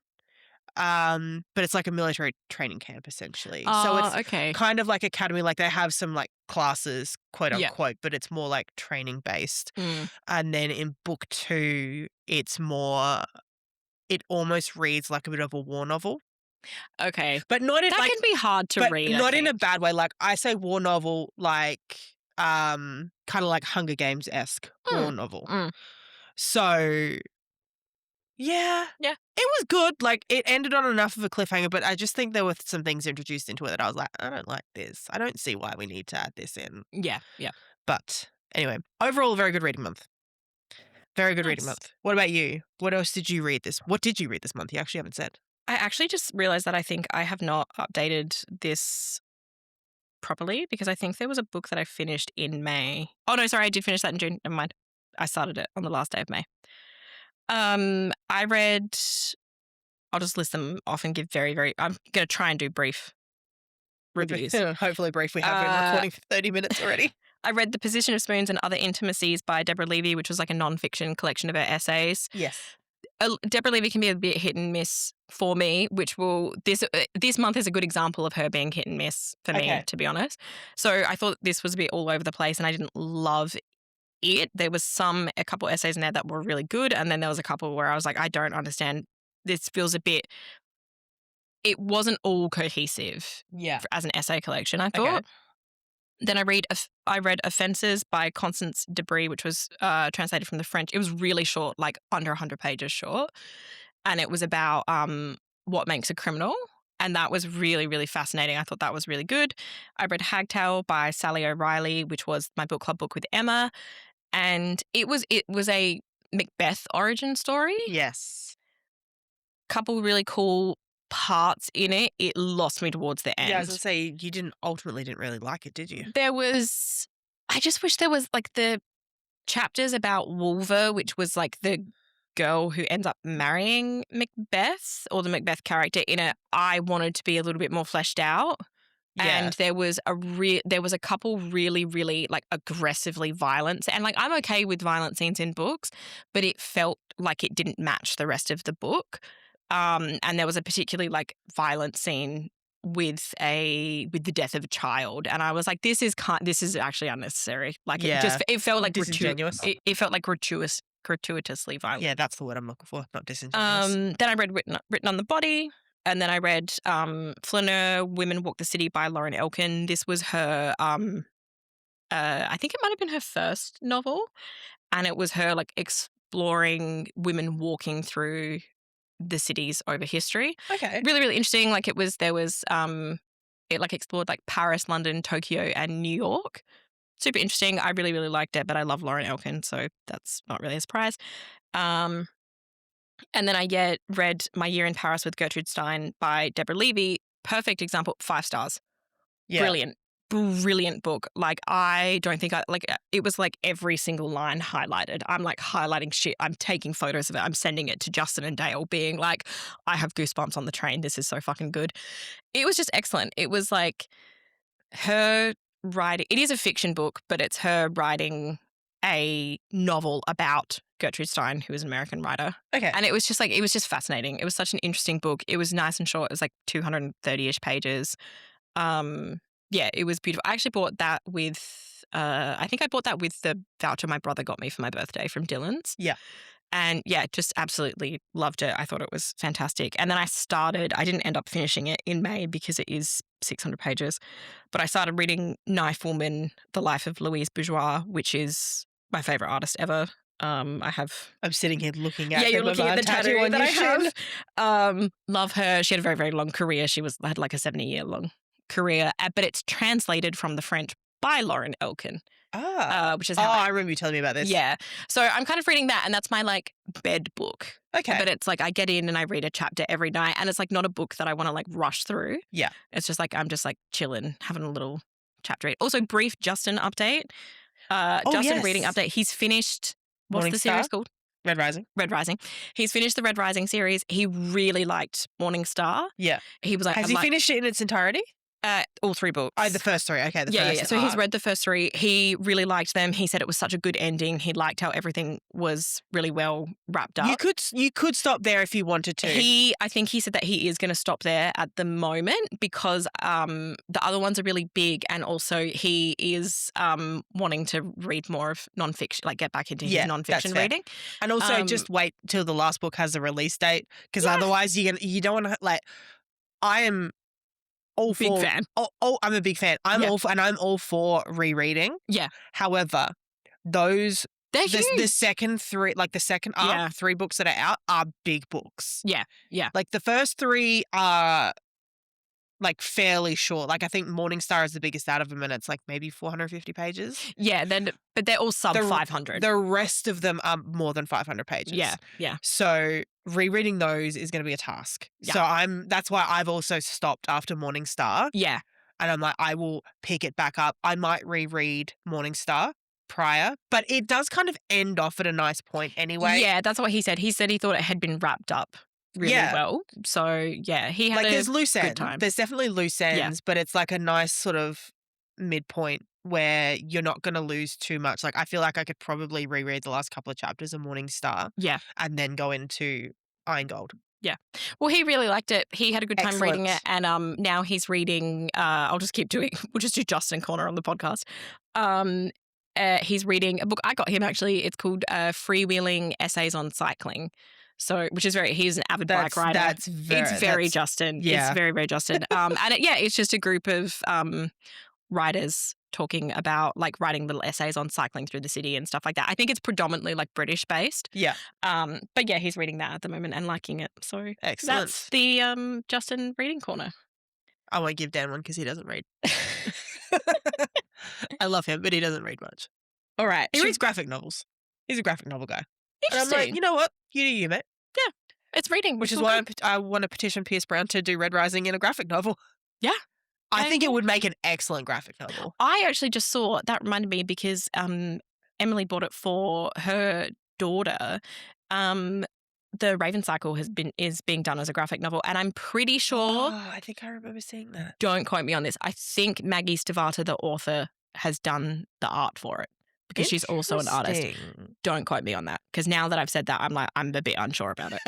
but it's like a military training camp, essentially. So it's kind of like academy, like they have some, like, classes, quote unquote, but it's more like training based. And then in book 2, it's more... It almost reads like a bit of a war novel. Okay. But not in... That can be hard to read, not in a bad way. Like, I say war novel, like... kind of like Hunger Games-esque war novel. So, yeah. It was good. Like, it ended on enough of a cliffhanger, but I just think there were some things introduced into it that I was like, I don't like this. I don't see why we need to add this in. Yeah. But anyway, overall, a very good reading month. Very good reading month. What about you? What else did you read what did you read this month? You actually haven't said. I actually just realized that I think I have not updated this properly, because I think there was a book that I finished in May. Oh, no, sorry, I did finish that in June. Never mind. I started it on the last day of May. I read... I'll just list them off and give I'm going to try and do brief reviews. Hopefully brief. We have been recording for 30 minutes already. I read The Position of Spoons and Other Intimacies by Deborah Levy, which was like a non-fiction collection of her essays. Yes. Deborah Levy can be a bit hit and miss for me, which this month is a good example of her being hit and miss for me, to be honest. So I thought this was a bit all over the place and I didn't love it. There was a couple essays in there that were really good, and then there was a couple where I was like, I don't understand. This feels a bit. It wasn't all cohesive. Yeah. As an essay collection, I thought. Okay. Then I read Offences by Constance Debris, which was translated from the French. It was really short, like under 100 pages short, and it was about what makes a criminal. And that was really, really fascinating. I thought that was really good. I read Hagtail by Sally O'Reilly, which was my book club book with Emma. And it was a Macbeth origin story. Yes. Couple really cool parts in it. It lost me towards the end. Yeah, I was going to say, you ultimately didn't really like it, did you? I just wish there was like the chapters about Wolver, which was like the girl who ends up marrying Macbeth, or the Macbeth character in it. I wanted to be a little bit more fleshed out. Yeah. And there was a couple really, really like aggressively violent, and like I'm okay with violent scenes in books, but it felt like it didn't match the rest of the book. And there was a particularly like violent scene with the death of a child, and I was like, this is actually unnecessary. Like it felt like disingenuous. It felt like gratuitously violent. Yeah, that's the word I'm looking for, not disingenuous. Then I read Written on the Body. And then I read Flaneur, Women Walk the City by Lauren Elkin. This was her, I think it might have been her first novel. And it was her like exploring women walking through the cities over history. Okay. Really, really interesting. Like it like explored like Paris, London, Tokyo, and New York. Super interesting. I really, really liked it, but I love Lauren Elkin, so that's not really a surprise. And then I read My Year in Paris with Gertrude Stein by Deborah Levy. Perfect example, 5 stars. Yeah. Brilliant book. Like I don't think it was like every single line highlighted. I'm like highlighting shit. I'm taking photos of it. I'm sending it to Justin and Dale being like, I have goosebumps on the train. This is so fucking good. It was just excellent. It was like her writing. It is a fiction book, but it's her writing a novel about Gertrude Stein, who is an American writer. Okay. And it was just fascinating. It was such an interesting book. It was nice and short. It was like 230-ish pages. Yeah, it was beautiful. I actually bought that with, I think I bought that with the voucher my brother got me for my birthday from Dylan's. Yeah. And yeah, just absolutely loved it. I thought it was fantastic. And then I didn't end up finishing it in May because it is 600 pages, but I started reading Knife Woman, The Life of Louise Bourgeois, which is my favorite artist ever. I'm sitting here looking at you're looking at the tattoo that I have. Love her. She had a very, very long career. Had like a 70-year long career, but it's translated from the French by Lauren Elkin. Which is how I remember you telling me about this. Yeah. So I'm kind of reading that, and that's my like bed book. Okay. But it's like I get in and I read a chapter every night, and it's like not a book that I want to like rush through. Yeah. It's just like I'm just like chilling, having a little chapter read. Also, brief Justin update. Justin reading update. He's finished. What's Morning the series Star? called? Red Rising. Red Rising. He's finished the Red Rising series. He really liked Morning Star. Yeah. He was like, has he finished it in its entirety? All 3 books. Oh, the first 3. Okay, Yeah. So he's read the first 3. He really liked them. He said it was such a good ending. He liked how everything was really well wrapped up. You could stop there if you wanted to. I think he said that he is going to stop there at the moment because the other ones are really big, and also he is wanting to read more of nonfiction, like get back into his nonfiction reading. And also just wait till the last book has a release date, because otherwise you don't want to like. I am. Big fan. I'm a big fan. I'm all for rereading. Yeah. However, they're huge. The second 3, like the second arc, 3 books that are out are big books. Yeah. Yeah. Like the first 3 are like fairly short. Like I think Morning Star is the biggest out of them, and it's like maybe 450 pages. Yeah. But they're all sub 500. The rest of them are more than 500 pages. Yeah. Yeah. So rereading those is going to be a task. Yeah. So that's why I've also stopped after Morning Star. Yeah. And I'm like, I will pick it back up. I might reread Morning Star prior, but it does kind of end off at a nice point anyway. Yeah, that's what he said. He said he thought it had been wrapped up really well. So yeah, he had there's loose ends. time. There's definitely loose ends, but it's like a nice sort of midpoint where you're not going to lose too much. Like, I feel like I could probably reread the last couple of chapters of Morning Star. Yeah. And then go into Iron Gold. Yeah. Well, he really liked it. He had a good time reading it. Excellent. And now he's reading, I'll just keep doing, we'll just do Justin Corner on the podcast. He's reading a book I got him, actually. It's called Freewheeling Essays on Cycling. So, which is he's an avid bike rider. It's very Justin. Yeah. It's very, very Justin. And it's just a group of writers talking about like writing little essays on cycling through the city and stuff like that. I think it's predominantly like British based. Yeah. But yeah, he's reading that at the moment and liking it. So excellent. That's the Justin reading corner. I won't give Dan one because he doesn't read. I love him, but he doesn't read much. All right. He reads graphic novels. He's a graphic novel guy. Interesting. And I'm like, you know what? You do you, mate. Yeah. It's reading. Which is why I want to petition Pierce Brown to do Red Rising in a graphic novel. Yeah. I think it would make an excellent graphic novel. I actually just saw, that reminded me because Emily bought it for her daughter. The Raven Cycle is being done as a graphic novel, and I'm pretty sure. Oh, I think I remember seeing that. Don't quote me on this. I think Maggie Stavata, the author, has done the art for it because she's also an artist. Don't quote me on that because now that I've said that, I'm a bit unsure about it.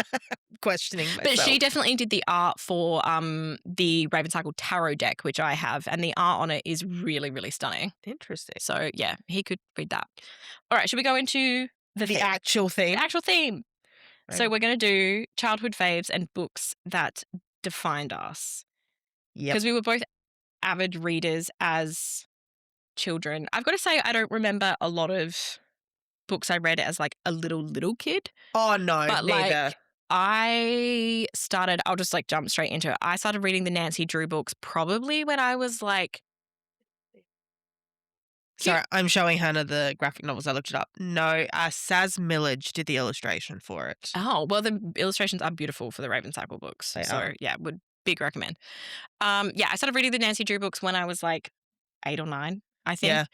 Questioning myself. But she definitely did the art for the Raven Cycle tarot deck, which I have, and the art on it is really, really stunning. Interesting. So yeah, he could read that. All right, should we go into the actual theme? The actual theme. Right. So we're going to do childhood faves and books that defined us. Yeah. Because we were both avid readers as children. I've got to say, I don't remember a lot of books I read as like a little kid. Oh no, but neither. I'll just like jump straight into it. I started reading the Nancy Drew books probably when I was like. Sorry, I'm showing Hannah the graphic novels. I looked it up. No, Saz Millage did the illustration for it. Oh, well, the illustrations are beautiful for the Raven Cycle books. Yeah, would big recommend. I started reading the Nancy Drew books when I was like 8 or 9, I think. Yeah.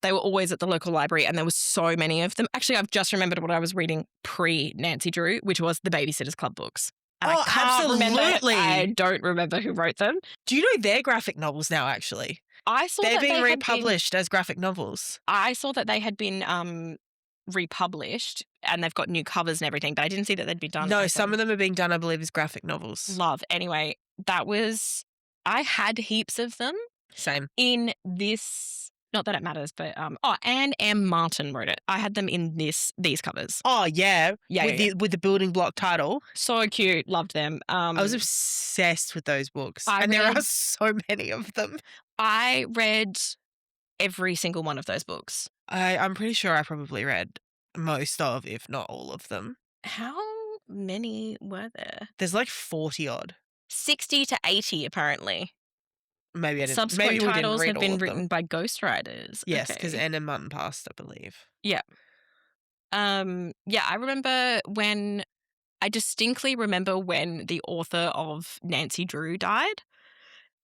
They were always at the local library and there were so many of them. Actually, I've just remembered what I was reading pre-Nancy Drew, which was the Babysitter's Club books. And absolutely. I don't remember who wrote them. Do you know they're graphic novels now, actually? I saw they're being republished as graphic novels. I saw that they had been republished and they've got new covers and everything, but I didn't see that they'd been done. No, some of them are being done, I believe, as graphic novels. Love. Anyway, I had heaps of them. Same. In this, not that it matters, but Anne M. Martin wrote it. I had them in these covers. Oh yeah, with the building block title. So cute, loved them. I was obsessed with those books, there are so many of them. I read every single one of those books. I'm pretty sure I probably read most of, if not all of them. How many were there? There's like 40 odd. 60 to 80 apparently. Maybe I didn't. Subsequent maybe titles have been written by ghostwriters. Yes, because Anna Martin passed, I believe. Yeah. I remember I distinctly remember when the author of Nancy Drew died.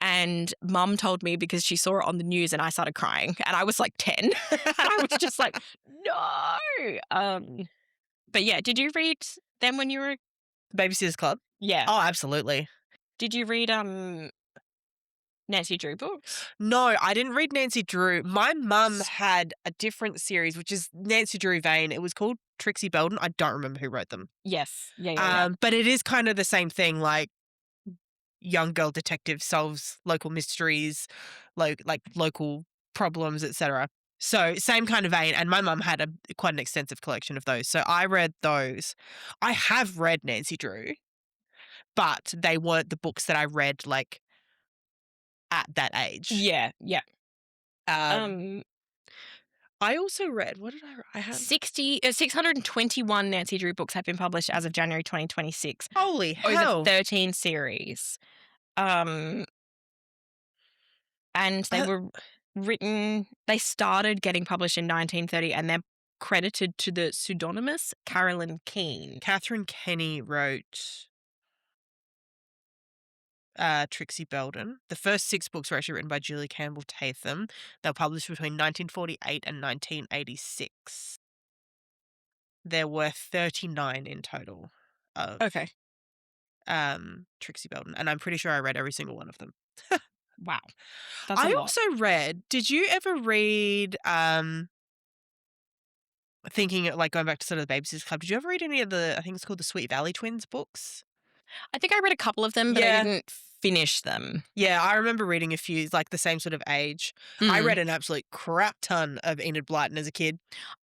And Mum told me because she saw it on the news and I started crying. And I was like 10. And I was just like, no. But yeah, did you read them when you were... Babysitter's Club? Yeah. Oh, absolutely. Did you read Nancy Drew books? No, I didn't read Nancy Drew. My mum had a different series, which is Nancy Drew vein. It was called Trixie Belden. I don't remember who wrote them. Yes. Yeah. But it is kind of the same thing, like young girl detective solves local mysteries, like local problems, etc. So same kind of vein. And my mum had quite an extensive collection of those. So I read those. I have read Nancy Drew, but they weren't the books that I read like at that age. Yeah. I also read, what did I have? 621 Nancy Drew books have been published as of January 2026. Holy hell. Over 13 series. And they were written, they started getting published in 1930 and they're credited to the pseudonymous Carolyn Keene. Catherine Kenny wrote Trixie Belden. The first 6 books were actually written by Julie Campbell Tatham. They were published between 1948 and 1986. There were 39 in total of Okay. Trixie Belden, and I'm pretty sure I read every single one of them. Wow. That's a I lot. also read, did you ever read, thinking like going back to sort of the Babysitters Club, did you ever read any of I think it's called the Sweet Valley Twins books? I think I read a couple of them, but I Yeah. didn't finish them. Yeah, I remember reading a few, like the same sort of age. I read an absolute crap ton of Enid Blyton as a kid.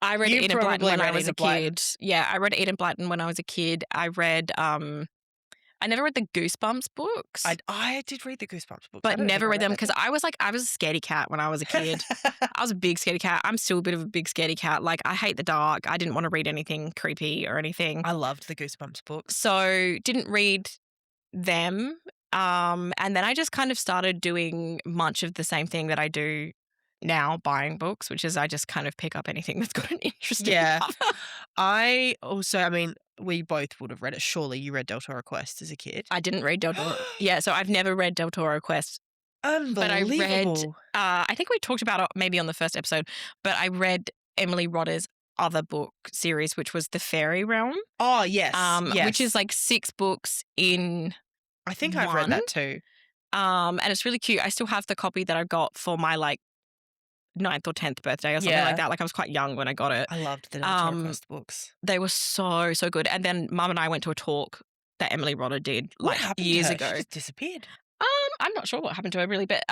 I read You Enid Blyton probably when I read was a Enid Blyton. kid. Yeah, I read Enid Blyton when I was a kid. I read I never read the Goosebumps books, I did read the Goosebumps books. I but don't think never I read them that because I was a scaredy cat when I was a kid. I was a big scaredy cat. I'm still a bit of a big scaredy cat. Like, I hate the dark. I didn't want to read anything creepy or anything. I loved the Goosebumps books. So didn't read them. And then I just kind of started doing much of the same thing that I do now, buying books, which is I just kind of pick up anything that's got an interesting cover. I mean, we both would have read it. Surely you read Del Toro Quest as a kid. I didn't read Del Toro. Yeah, so I've never read Del Toro Quest. Unbelievable. But I read, I think we talked about it maybe on the first episode, but I read Emily Rodder's other book series, which was The Fairy Realm. Oh, yes. Which is like 6 books in I think I've read that too. And it's really cute. I still have the copy that I got for my like 9th or 10th birthday or something like that. Like I was quite young when I got it. I loved the Del Toro Quest books. They were so, so good. And then Mum and I went to a talk that Emily Rodder did like years ago. She just disappeared. I'm not sure what happened to her really, but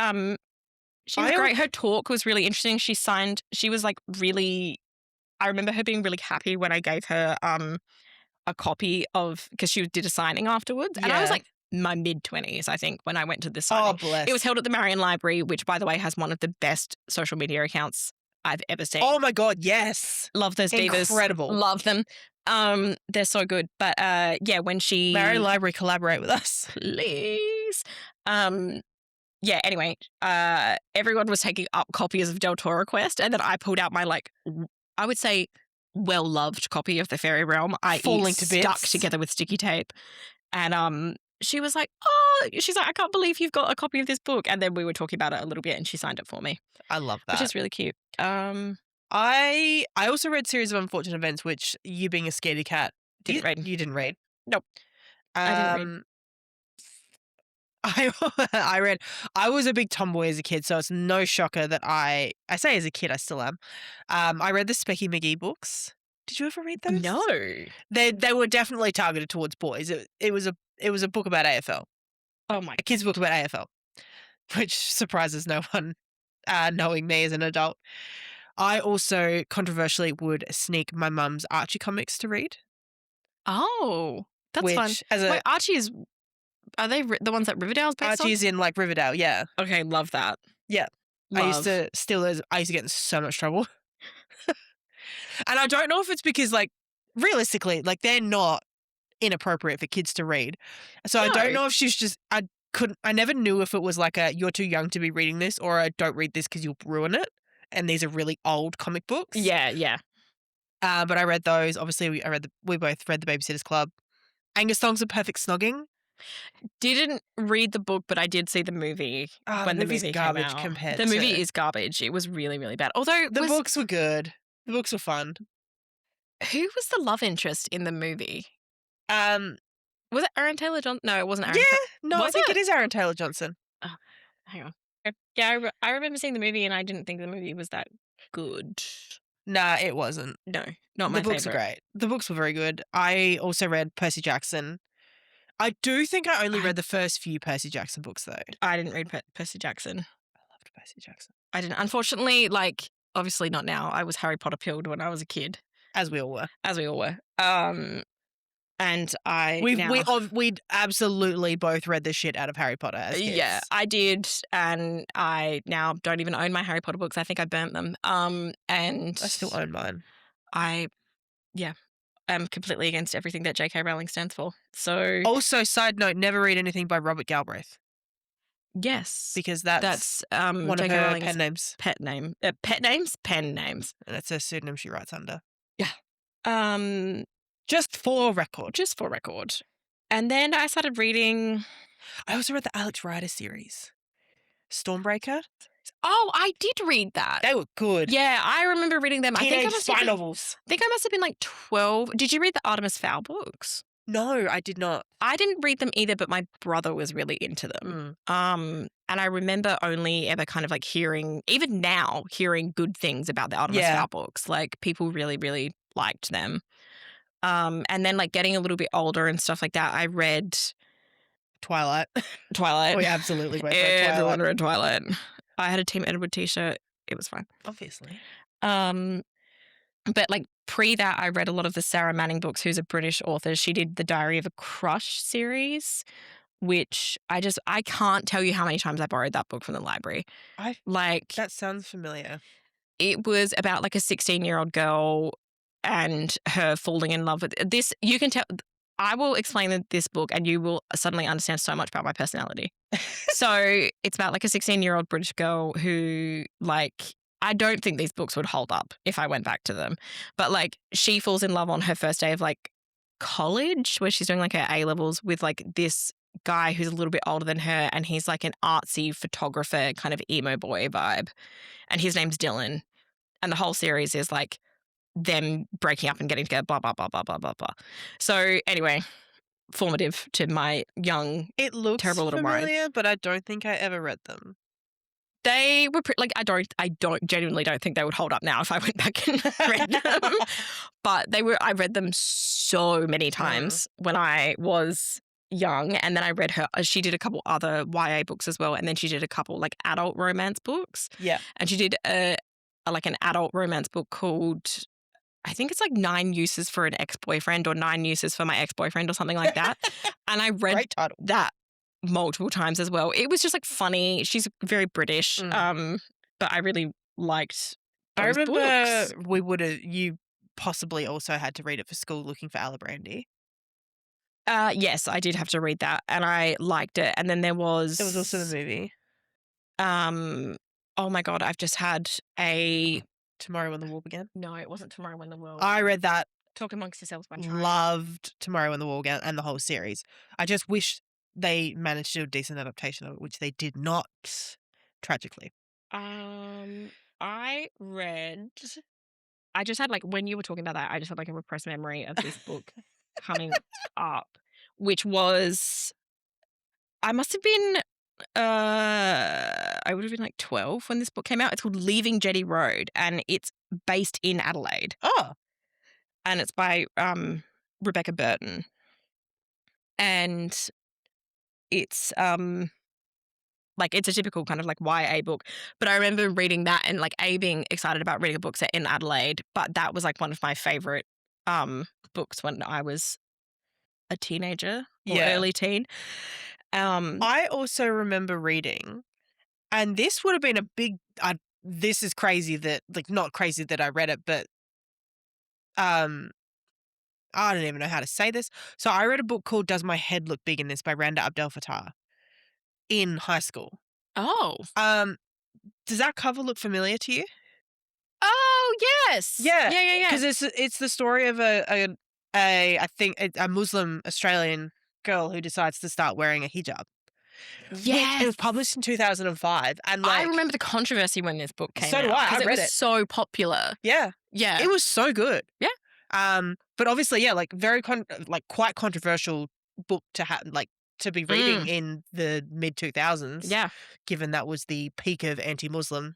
she was great. Her talk was really interesting. She was like really, I remember her being really happy when I gave her a copy of, because she did a signing afterwards. And I was like my mid-20s, I think, when I went to this signing. Oh, bless. It was held at the Marion Library, which, by the way, has one of the best social media accounts I've ever seen. Oh, my God, yes. Love those divas. Incredible. Love them. They're so good. But yeah, when she... Marion Library, collaborate with us. Please. Yeah, anyway, everyone was taking up copies of Del Toro Quest, and then I pulled out my, like, I would say well-loved copy of The Fairy Realm. Falling to bits. Stuck together with sticky tape. And she was like, oh, she's like, I can't believe you've got a copy of this book. And then we were talking about it a little bit and she signed it for me. I love that. Which is really cute. I also read Series of Unfortunate Events, which you being a scaredy cat. Didn't read. You didn't read? Nope. I didn't read. I was a big tomboy as a kid, so it's no shocker that I say as a kid, I still am. I read the Specky McGee books. Did you ever read those? No. They were definitely targeted towards boys. It was a book about AFL. Oh my! A kid's book about AFL, which surprises no one, knowing me as an adult. I also controversially would sneak my mum's Archie comics to read. Oh, that's fun. Wait, Archie is... Are they the ones that Riverdale's based on? Archie's in like Riverdale, yeah. Okay, love that. Yeah. I used to steal those. I used to get in so much trouble. And I don't know if it's because, like, realistically, like, they're not inappropriate for kids to read. So no. I don't know if she's just, I never knew if it was like you're too young to be reading this, or a don't read this because you'll ruin it. And these are really old comic books. Yeah, yeah. But I read those. Obviously, we both read The Babysitter's Club. Angus Thong's A Perfect Snogging. Didn't read the book, but I did see the movie when the movie garbage came out. Compared the movie is garbage. It was really, really bad. Although the books were good. The books were fun. Who was the love interest in the movie? Was it Aaron Taylor Johnson? No, it wasn't Aaron. Yeah, no, I think it is Aaron Taylor Johnson. Oh, hang on. Yeah, I remember seeing the movie and I didn't think the movie was that good. Nah, it wasn't. No, not my favorite. The books are great. The books were very good. I also read Percy Jackson. I do think I only read the first few Percy Jackson books, though. I didn't read Percy Jackson. I loved Percy Jackson. I didn't. Unfortunately, like, obviously not now. I was Harry Potter pilled when I was a kid. As we all were. And we'd absolutely both read the shit out of Harry Potter as kids. Yeah, I did, and I now don't even own my Harry Potter books. I think I burnt them. And I still own mine. I'm completely against everything that J.K. Rowling stands for. So, also, side note, never read anything by Robert Galbraith. Yes, because that's one J.K. of her Rowling's pen names. Pen names. And it's a pseudonym she writes under. Yeah. Just for record. And then I started reading... I also read the Alex Rider series. Stormbreaker. Oh, I did read that. They were good. Yeah, I remember reading them. Teenage spy novels. I think I must have been like 12. Did you read the Artemis Fowl books? No, I did not. I didn't read them either, but my brother was really into them. And I remember only ever kind of like hearing good things about the Artemis Fowl books. Like people really, really liked them. And then like getting a little bit older and stuff like that, I read Twilight. We absolutely both read Twilight. Everyone read Twilight. I had a Team Edward t-shirt. It was fine. Obviously. But like pre that, I read a lot of the Sarah Manning books, who's a British author. She did the Diary of a Crush series, which I can't tell you how many times I borrowed that book from the library. That sounds familiar. It was about like a 16-year-old girl and her falling in love with this. You can tell. I will explain this book and you will suddenly understand so much about my personality. So it's about like a 16-year-old British girl who like, I don't think these books would hold up if I went back to them. But like she falls in love on her first day of like college where she's doing like her A-levels with like this guy who's a little bit older than her, and he's like an artsy photographer kind of emo boy vibe. And his name's Dylan. And the whole series is like them breaking up and getting together, blah, blah, blah, blah, blah, blah, blah. So anyway, formative to my young, it looks terrible little mind. familiar, but I don't think I ever read them. They were like, I genuinely don't think they would hold up now if I went back and read them. But I read them so many times when I was young. And then I read she did a couple other YA books as well. And then she did a couple like adult romance books. Yeah. And she did like an adult romance book called, I think it's like 9 Uses for an Ex-Boyfriend or 9 Uses for My Ex-Boyfriend or something like that. And I read that multiple times as well. It was just like funny. She's very British, but I really liked those I remember books. You possibly also had to read it for school, Looking for Alibrandi. Yes, I did have to read that and I liked it. And then there was also the movie. Oh my God, I've just had a... Tomorrow When the War Began? No, it wasn't Tomorrow When the World. I read that. Talk Amongst Yourselves by Trying. Loved Tomorrow When the War Began and the whole series. I just wish they managed to do a decent adaptation of it, which they did not, tragically. I just had like, when you were talking about that, I just had like a repressed memory of this book coming up, which was, I must have been, I would have been like 12 when this book came out. It's called Leaving Jetty Road and it's based in Adelaide. Oh. And it's by Rebecca Burton. And it's like it's a typical kind of like YA book. But I remember reading that and like being excited about reading a book set in Adelaide. But that was like one of my favourite books when I was a teenager or early teen. I also remember reading, and this would have been a big, this is crazy that, like, not crazy that I read it, but I don't even know how to say this. So I read a book called Does My Head Look Big in This by Randa Abdel Fattah in high school. Oh. Does that cover look familiar to you? Oh, yes. Yeah. Yeah. Because it's the story of I think a Muslim Australian girl who decides to start wearing a hijab. Yes. It was published in 2005. And like, I remember the controversy when this book came out. So do I. I read it. So popular. Yeah. Yeah. It was so good. Yeah. But obviously, yeah, like very quite controversial book to have, like, to be reading in the mid 2000s. Yeah. Given that was the peak of anti-Muslim.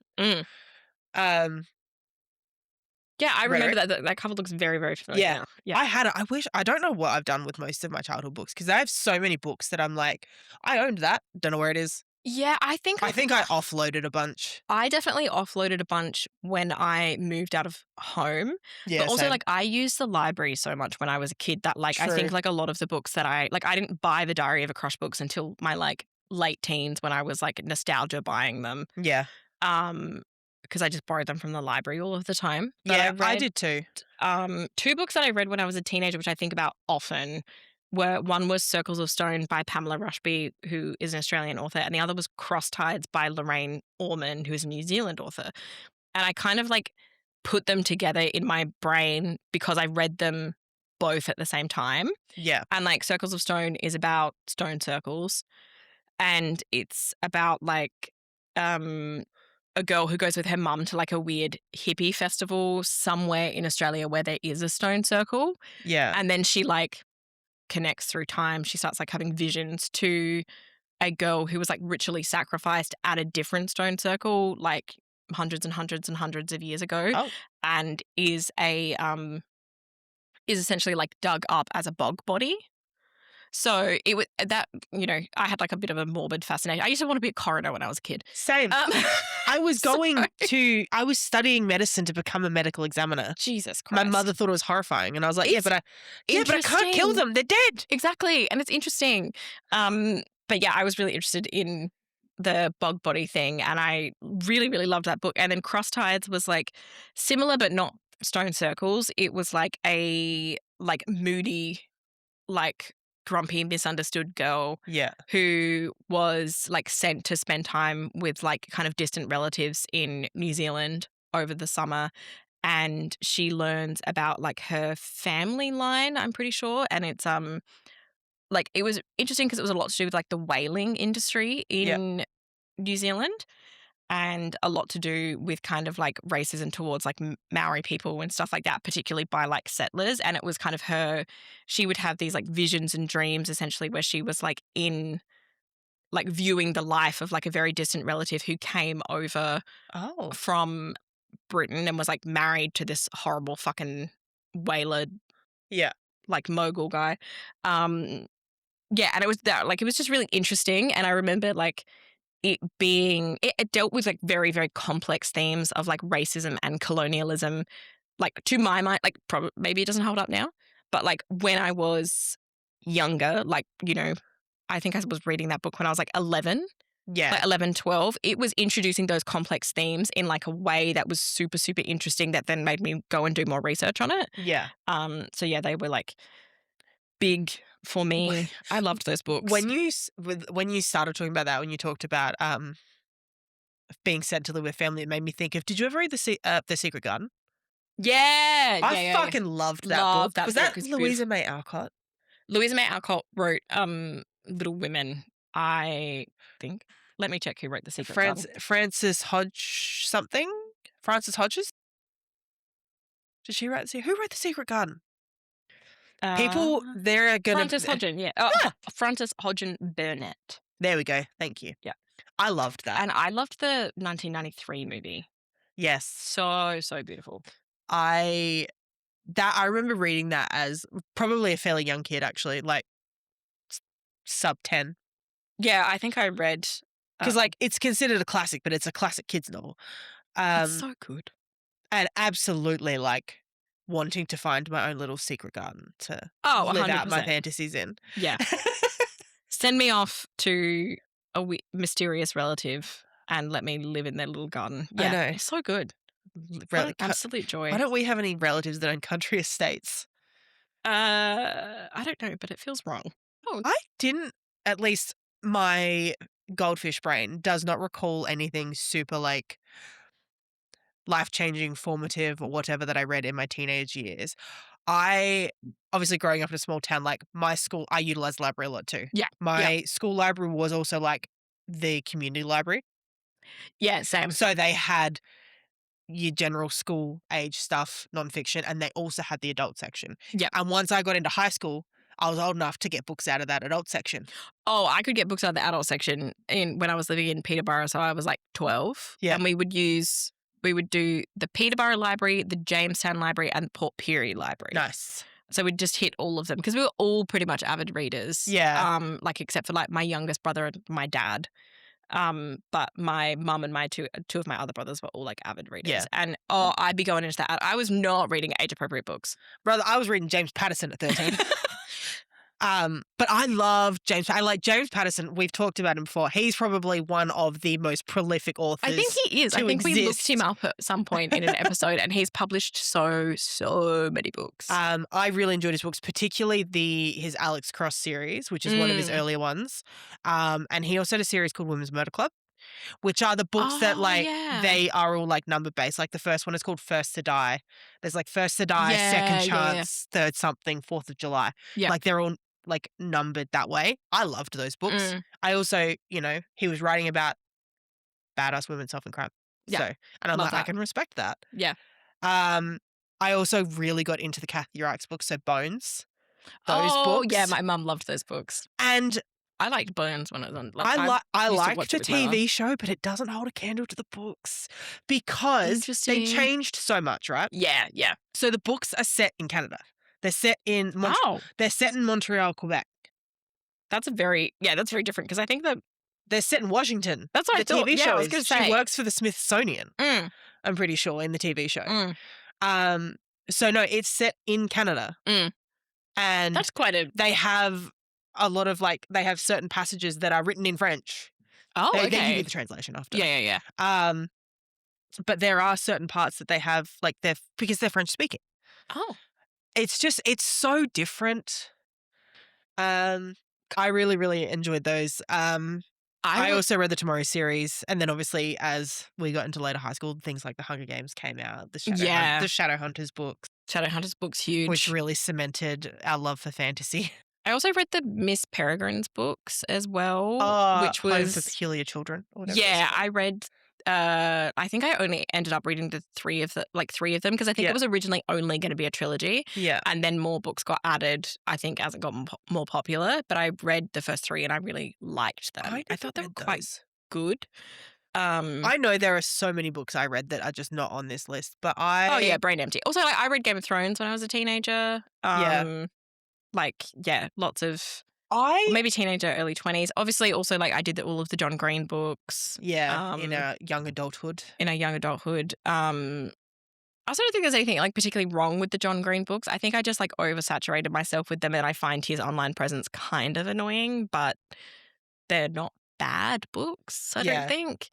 Yeah, I remember that cover looks very, very familiar. Yeah. I don't know what I've done with most of my childhood books because I have so many books that I'm like, I owned that. Don't know where it is. Yeah, I think I offloaded a bunch. I definitely offloaded a bunch when I moved out of home. Yeah, but also same. like I used the library so much when I was a kid that like I think like a lot of the books that I didn't buy the Diary of a Crush books until my like late teens when I was like nostalgia buying them. Yeah. Because I just borrowed them from the library all of the time. But yeah, I did too. 2 books that I read when I was a teenager, which I think about often, one was Circles of Stone by Pamela Rushby, who is an Australian author, and the other was Cross Tides by Lorraine Orman, who is a New Zealand author. And I kind of like put them together in my brain because I read them both at the same time. Yeah. And like Circles of Stone is about stone circles, and it's about like a girl who goes with her mum to like a weird hippie festival somewhere in Australia where there is a stone circle. Yeah. And then she like connects through time. She starts like having visions to a girl who was like ritually sacrificed at a different stone circle, like hundreds and hundreds and hundreds of years ago, Oh. and is essentially like dug up as a bog body. So it was that, I had like a bit of a morbid fascination. I used to want to be a coroner when I was a kid. Same. I was I was studying medicine to become a medical examiner. Jesus Christ. My mother thought it was horrifying, and I was like, but I can't kill them. They're dead. Exactly. And it's interesting. But yeah, I was really interested in the bog body thing, and I really, really loved that book. And then Cross Tides was like similar, but not stone circles. It was like a like moody, like grumpy, misunderstood girl who was like sent to spend time with like kind of distant relatives in New Zealand over the summer, and she learns about like her family line, I'm pretty sure, and it's like it was interesting because it was a lot to do with like the whaling industry in New Zealand, and a lot to do with kind of like racism towards like Maori people and stuff like that, particularly by like settlers. And it was kind of she would have these like visions and dreams essentially where she was like in like viewing the life of like a very distant relative who came over from Britain and was like married to this horrible fucking whaler, like mogul guy. And it was that like it was just really interesting. And I remember like it dealt with like very, very complex themes of like racism and colonialism, like to my mind, like probably maybe it doesn't hold up now, but like when I was younger, like, I think I was reading that book when I was like 11. Yeah. Like 11, 12. It was introducing those complex themes in like a way that was super, super interesting that then made me go and do more research on it. Yeah. So yeah, they were like big for me. I loved those books. When you started talking about that, when you talked about being sent to live with family, it made me think of. Did you ever read the Secret Garden? Yeah, I fucking loved that book. That was book. That Louisa May Alcott? Louisa May Alcott wrote Little Women, I think. Let me check who wrote The Secret Garden. Frances Hodges? Did she write who wrote The Secret Garden? People, they're going to... Frances Hodgson, yeah. Frances Hodgson Burnett. There we go. Thank you. Yeah. I loved that. And I loved the 1993 movie. Yes. So, so beautiful. I remember reading that as probably a fairly young kid, actually, like sub 10. Yeah, I think I read... Because like it's considered a classic, but it's a classic kids novel. It's so good. And absolutely like wanting to find my own little secret garden to live 100%. out my fantasies in. Yeah. Send me off to a mysterious relative and let me live in their little garden. Yeah, I know. It's so good. Absolute joy. Why don't we have any relatives that own country estates? I don't know, but it feels wrong. Oh. I didn't, at least my goldfish brain does not recall anything super like life-changing, formative, or whatever that I read in my teenage years. I, obviously growing up in a small town, like my school, I utilized the library a lot too. Yeah. My school library was also like the community library. Yeah, same. So they had your general school age stuff, nonfiction, and they also had the adult section. Yeah. And once I got into high school, I was old enough to get books out of that adult section. Oh, I could get books out of the adult section when I was living in Peterborough, so I was like 12. Yeah. And we would do the Peterborough Library, the Jamestown Library, and the Port Pirie Library. Nice. So we'd just hit all of them because we were all pretty much avid readers. Yeah. Like except for like my youngest brother and my dad. But my mum and two of my other brothers were all like avid readers. Yeah. And I'd be going into that. I was not reading age appropriate books. Brother, I was reading James Patterson at 13. But I love James. I like James Patterson. We've talked about him before. He's probably one of the most prolific authors. I think he is. I think we looked him up at some point in an episode, and he's published so many books. I really enjoyed his books, particularly his Alex Cross series, which is one of his earlier ones. And he also had a series called Women's Murder Club, which are the books that like they are all like number based. Like the first one is called First to Die. There's like First to Die, Second Chance, Third Something, 4th of July. Yeah. Like they're all like numbered that way. I loved those books. I also, he was writing about badass women solving crime. Yeah. So, and I'm like, I can respect that. Yeah. I also really got into the Kathy Reichs books, so Bones. Those books. Yeah, my mum loved those books. And I liked Burns when it was on. I used to like watch the it with my mum. TV show, but it doesn't hold a candle to the books because they Interesting. changed so much, right? Yeah, yeah. So the books are set in Canada. They're set in they're set in Montreal, Quebec. That's very different because I think that They're set in Washington. that's what I thought. The TV Yeah, show I was is. gonna She say. works for the Smithsonian. Mm, I'm pretty sure in the TV show. mm, So no, it's set in Canada, and that's quite a. they have a lot of they have certain passages that are written in French. Oh, They okay. give you the translation after. Yeah. But there are certain parts that they have because they're French speaking. Oh, It's so different. I really, really enjoyed those. I also read the Tomorrow series, and then obviously as we got into later high school, things like the Hunger Games came out. The Shadowhunters books. Shadowhunters book's huge, which really cemented our love for fantasy. I also read the Miss Peregrine's books as well, which Home was for Peculiar Children. Or whatever yeah. I read. I think I only ended up reading the three of them because I think it was originally only going to be a trilogy. Yeah, and then more books got added. I think as it got more popular. But I read the first three and I really liked them. I thought they were quite good. I know there are so many books I read that are just not on this list, but brain empty. Also, I read Game of Thrones when I was a teenager. Lots of maybe teenager, early 20s. Obviously, also I did all of the John Green books. Yeah, in a young adulthood. I also don't think there's anything particularly wrong with the John Green books. I think I just oversaturated myself with them, and I find his online presence kind of annoying, but they're not bad books. I don't think.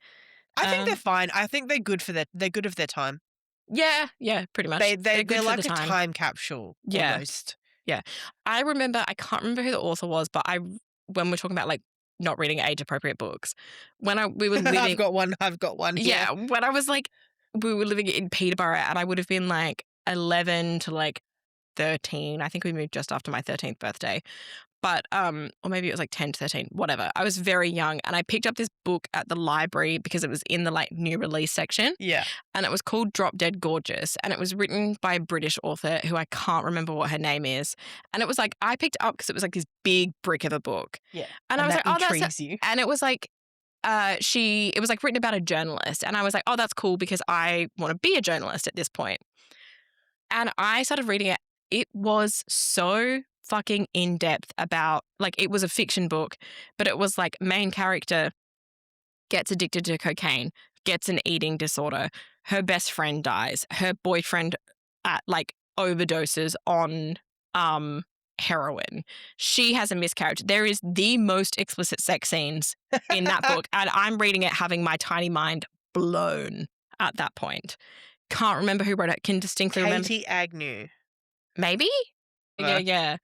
I think they're fine. I think they're good they're good of their time. Yeah, pretty much. They're good like for the a time capsule almost. Yeah. I can't remember who the author was, but when we're talking about not reading age appropriate books, we were living I've got one. Yeah, when I was we were living in Peterborough, and I would have been 11 to 13. I think we moved just after my 13th birthday. But or maybe it was 10 to 13, whatever. I was very young, and I picked up this book at the library because it was in the new release section. Yeah. And it was called Drop Dead Gorgeous, and it was written by a British author who I can't remember what her name is. And it was I picked it up because it was this big brick of a book. Yeah. And I was oh, that's you. And it was it was written about a journalist, and I was oh, that's cool because I want to be a journalist at this point. And I started reading it. It was so fucking in depth about it was a fiction book, but it was main character gets addicted to cocaine, gets an eating disorder, her best friend dies, her boyfriend overdoses on heroin, she has a miscarriage. There is the most explicit sex scenes in that book, and I'm reading it having my tiny mind blown at that point. Can't remember who wrote it. Can distinctly remember Katie Agnew. maybe. Yeah.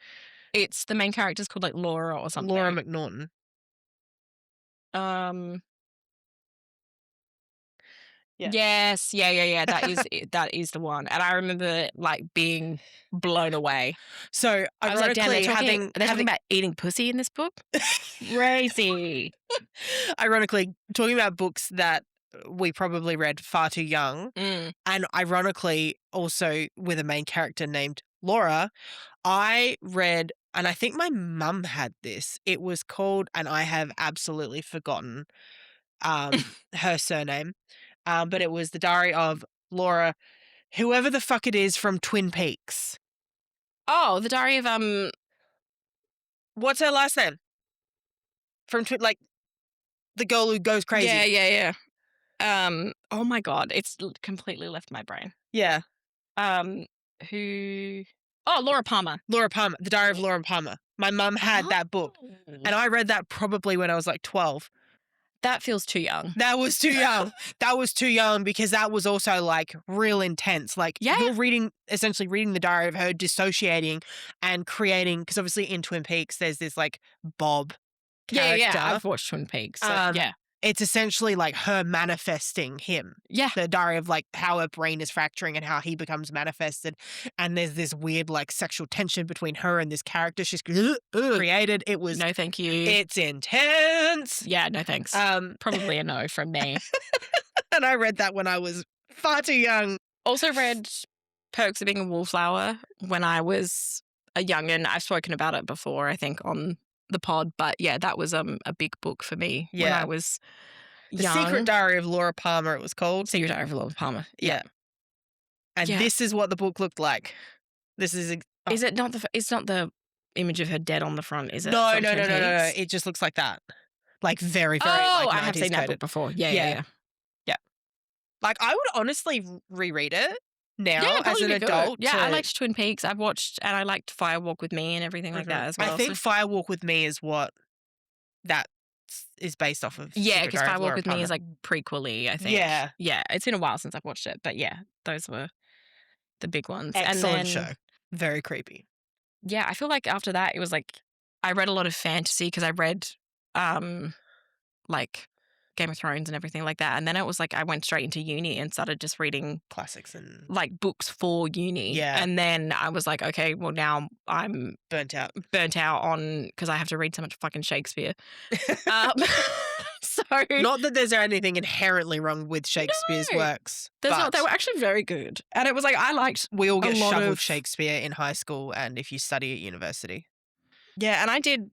It's the main character's called Laura or something. Laura McNaughton. Yeah. Yes. Yeah. That is the one. And I remember being blown away. So I was damn, they're talking about eating pussy in this book. Crazy. Ironically, talking about books that we probably read far too young, and ironically also with a main character named Laura, I read, and I think my mum had this. It was called, and I have absolutely forgotten her surname, but it was The Diary of Laura, whoever the fuck it is from Twin Peaks. Oh, The Diary of what's her last name? From the girl who goes crazy. Yeah. Oh my God, it's completely left my brain. Yeah. Who? Oh, Laura Palmer. Laura Palmer. The Diary of Laura Palmer. My mum had that book, and I read that probably when I was 12. That feels too young. That was too young. That was too young because that was also real intense. You're essentially reading the diary of her dissociating and creating, because obviously in Twin Peaks there's this Bob character. Yeah. I've watched Twin Peaks. So, yeah. It's essentially her manifesting him. Yeah. The diary of how her brain is fracturing and how he becomes manifested. And there's this weird sexual tension between her and this character she's created. It was no thank you. It's intense. Yeah, no thanks. Probably a no from me. And I read that when I was far too young. Also read Perks of Being a Wallflower when I was a youngin'. I've spoken about it before, I think, on the pod, but yeah, that was a big book for me when I was The young. Secret Diary of Laura Palmer, it was called. Secret Diary of Laura Palmer. Yeah. And this is what the book looked like. This is... Is it not it's not the image of her dead on the front, is it? No. It just looks like that. Like very, very I have seen that book before. Yeah. Like I would honestly reread it now as probably an adult. Yeah, I liked Twin Peaks. I've watched, and I liked Fire Walk with Me and everything like that as well. I think Fire Walk with Me is what that is based off of. Yeah, because Fire Walk with Me is like prequel-y, I think. Yeah, it's been a while since I've watched it, but yeah, those were the big ones. Excellent show. Very creepy. Yeah, I feel like after that, it was like I read a lot of fantasy because I read like Game of Thrones and everything like that. And then it was like I went straight into uni and started just reading classics and like books for uni. Yeah. And then I was like, okay, well now I'm burnt out on because I have to read so much fucking Shakespeare. So not that there's anything inherently wrong with Shakespeare's works. There's not. They were actually very good. And it was like I liked. We all get shoveled Shakespeare in high school and if you study at university. Yeah, and I did.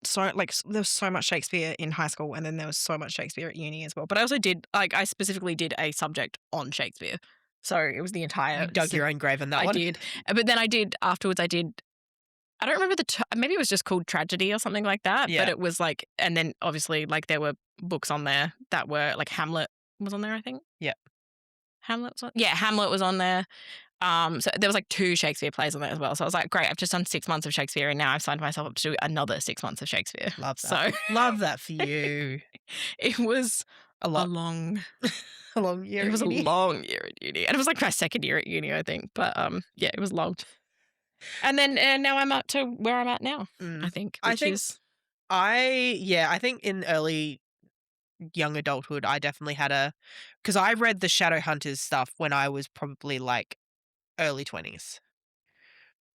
So there was so much Shakespeare in high school, and then there was so much Shakespeare at uni as well. But I also did I specifically did a subject on Shakespeare, so it was the entire. You dug your own grave on that one. I did, but then I did afterwards. I don't remember maybe it was just called Tragedy or something like that. Yeah. But it was like, and then obviously like there were books on there that were like Hamlet was on there. I think. Yeah. Hamlet was on there. So there was like 2 Shakespeare plays on there as well. So I was like, great, I've just done 6 months of Shakespeare and now I've signed myself up to do another 6 months of Shakespeare. Love that. So love that for you. It was a long year. It was a long year at uni. And it was like my second year at uni, I think. But yeah, it was long. And then now I'm up to where I'm at now, I think. I think in early young adulthood, I definitely had because I read the Shadowhunters stuff when I was probably like early 20s.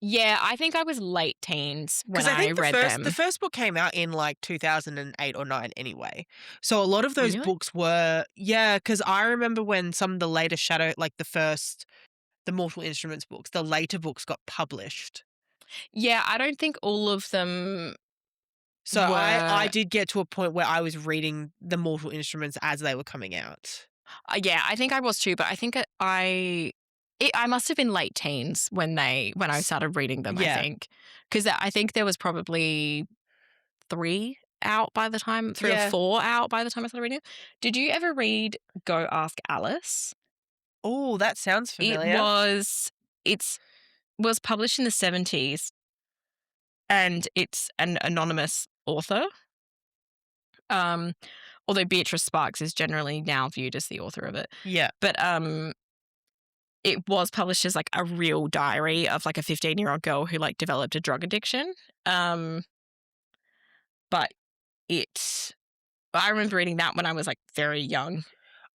Yeah, I think I was late teens when I read them. The first book came out in like 2008 or 9 anyway. So a lot of those books were, because I remember when some of the later the Mortal Instruments books, the later books got published. Yeah, I don't think all of them. So I did get to a point where I was reading the Mortal Instruments as they were coming out. Yeah, I think I was too, but I think I must have been late teens when I started reading them, I think. Because I think there was probably 3 out by the time, 3 or 4 out by the time I started reading it. Did you ever read Go Ask Alice? Oh, that sounds familiar. It was published in the 70s and it's an anonymous author. Although Beatrice Sparks is generally now viewed as the author of it. Yeah. But it was published as like a real diary of like a 15-year-old girl who like developed a drug addiction. But I remember reading that when I was like very young,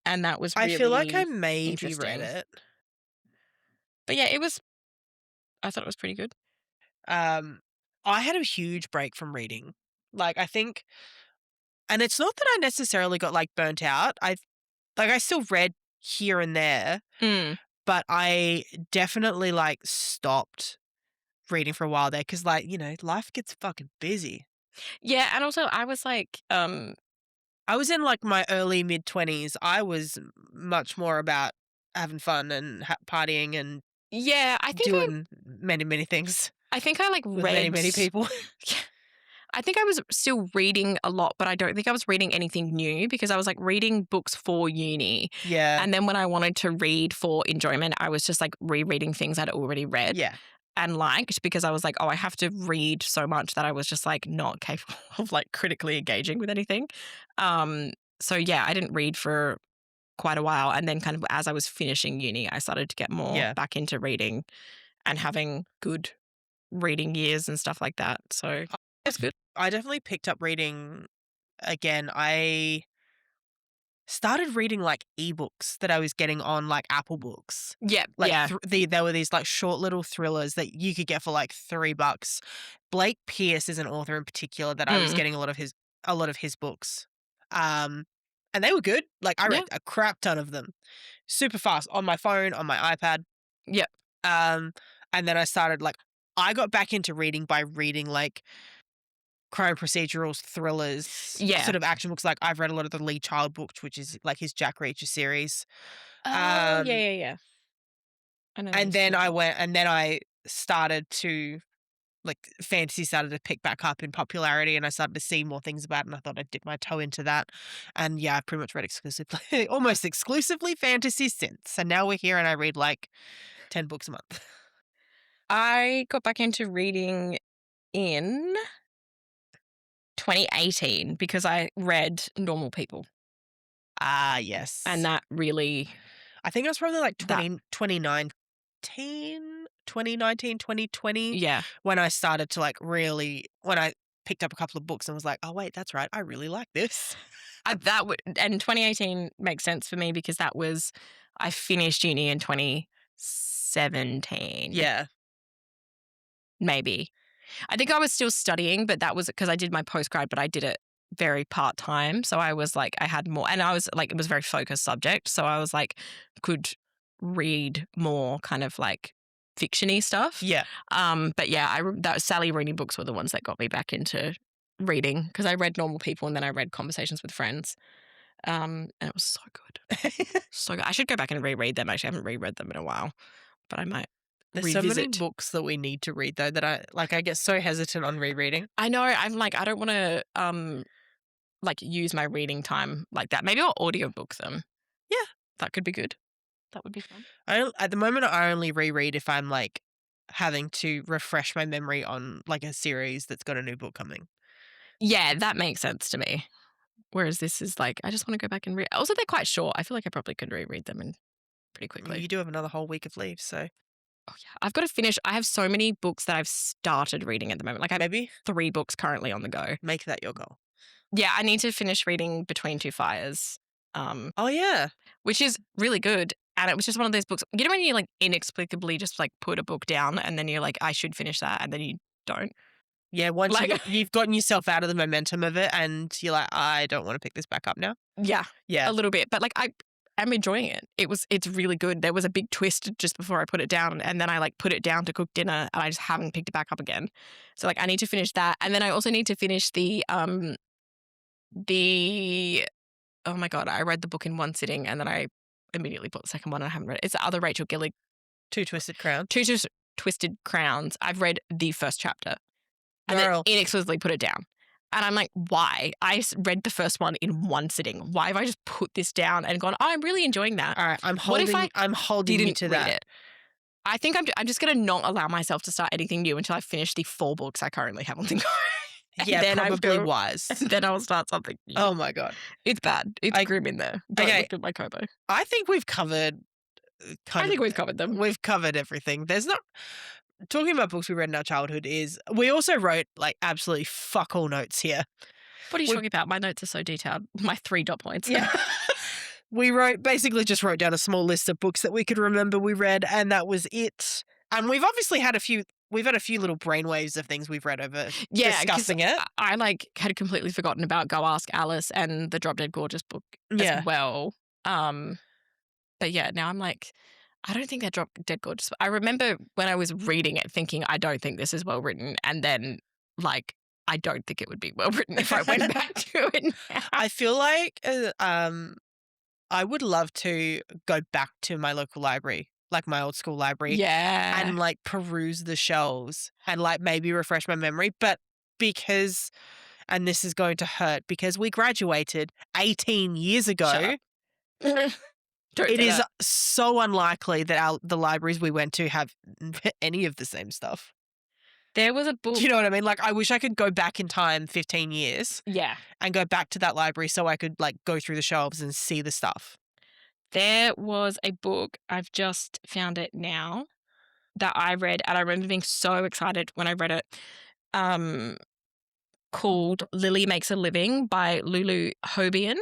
and that was really I feel like I maybe read it. But yeah, I thought it was pretty good. I had a huge break from reading. Like I think, and it's not that I necessarily got like burnt out. I still read here and there. But I definitely like stopped reading for a while there because like, life gets fucking busy. Yeah. And also I was like, I was in like my early mid-20s. I was much more about having fun and partying and I think doing many, many things. I think I like read many, many people. I think I was still reading a lot, but I don't think I was reading anything new because I was like reading books for uni. Yeah. And then when I wanted to read for enjoyment, I was just like rereading things I'd already read. Yeah. And liked because I was like, I have to read so much that I was just like not capable of like critically engaging with anything. So yeah, I didn't read for quite a while. And then kind of as I was finishing uni, I started to get more back into reading and having good reading years and stuff like that. So that's good. I definitely picked up reading again. I started reading like ebooks that I was getting on like Apple Books. Yeah. Like there were these like short little thrillers that you could get for like $3. Blake Pierce is an author in particular that I was getting a lot of his books. And they were good. Like I read a crap ton of them super fast on my phone, on my iPad. Yep. And then I started I got back into reading by reading like crime procedurals, thrillers, sort of action books. Like I've read a lot of the Lee Child books, which is like his Jack Reacher series. Oh, yeah. I know And those then two. I started to like fantasy started to pick back up in popularity, and I started to see more things about it, and I thought I'd dip my toe into that. And yeah, I've pretty much read exclusively, almost exclusively fantasy since. And now we're here, and I read like 10 books a month. I got back into reading in 2018 because I read Normal People. Ah, yes. And that really... I think it was probably like 2019, 2020 Yeah. when I started to like really, when I picked up a couple of books and was like, oh wait, that's right, I really like this. And 2018 makes sense for me because I finished uni in 2017. Yeah. Maybe. I think I was still studying, but that was because I did my postgrad, but I did it very part-time. So I was like, I had more, and I was like, it was a very focused subject. So I was like, could read more kind of like fiction-y stuff. Yeah. But yeah, that Sally Rooney books were the ones that got me back into reading because I read Normal People and then I read Conversations with Friends. And it was so good. So good. I should go back and reread them. Actually, I haven't reread them in a while, but I might. There's so many books that we need to read though that I get so hesitant on rereading. I know. I'm like, I don't want to like use my reading time like that. Maybe I'll audiobook them. Yeah. That could be good. That would be fun. At the moment, I only reread if I'm like having to refresh my memory on like a series that's got a new book coming. Yeah, that makes sense to me. Whereas this is like, I just want to go back and read. Also, they're quite short. I feel like I probably could reread them pretty quickly. You do have another whole week of leave, so. Oh, yeah. I've got to finish. I have so many books that I've started reading at the moment. Like I have maybe 3 books currently on the go. Make that your goal. Yeah, I need to finish reading Between Two Fires. Oh, yeah. Which is really good. And it was just one of those books. You know when you like inexplicably just like put a book down and then you're like, I should finish that, and then you don't. Yeah, once you've gotten yourself out of the momentum of it and you're like, I don't want to pick this back up now. Yeah. Yeah. A little bit. But like I'm enjoying it. It's really good. There was a big twist just before I put it down, and then I like put it down to cook dinner and I just haven't picked it back up again. So like I need to finish that. And then I also need to finish oh my God, I read the book in one sitting and then I immediately bought the second one and I haven't read it. It's the other Rachel Gillig. Two Twisted Crowns. Two Twisted Crowns. I've read the first chapter and then inexplicably put it down. And I'm like, why? I read the first one in one sitting. Why have I just put this down and gone, oh, I'm really enjoying that? All right, I'm holding you to that. It? I think I'm just going to not allow myself to start anything new until I finish the 4 books I currently have on the go. Yeah, then probably wise. And then I'll start something new. Oh my God. It's bad. It's grim in there. Don't look at my Kobo. I think we've covered we've covered them. We've covered everything. There's not... Talking about books we read in our childhood we also wrote like absolutely fuck all notes here. What are you talking about? My notes are so detailed. My 3 dot points. Yeah. We just wrote down a small list of books that we could remember we read, and that was it. And we've obviously had a few little brainwaves of things we've read over discussing it. I like had completely forgotten about Go Ask Alice and the Drop Dead Gorgeous book as well. But yeah, now I'm like, I don't think they're Drop Dead Gorgeous. I remember when I was reading it thinking, I don't think this is well written. And then like, I don't think it would be well written if I went back to it now. I feel like I would love to go back to my local library, like my old school library. Yeah. And like peruse the shelves and like maybe refresh my memory. But because, and this is going to hurt, because we graduated 18 years ago. It is so unlikely that the libraries we went to have any of the same stuff. There was a book. Do you know what I mean? Like, I wish I could go back in time 15 years. Yeah. And go back to that library so I could, like, go through the shelves and see the stuff. There was a book, I've just found it now, that I read, and I remember being so excited when I read it, called Lily Makes a Living by Lulu Hobian.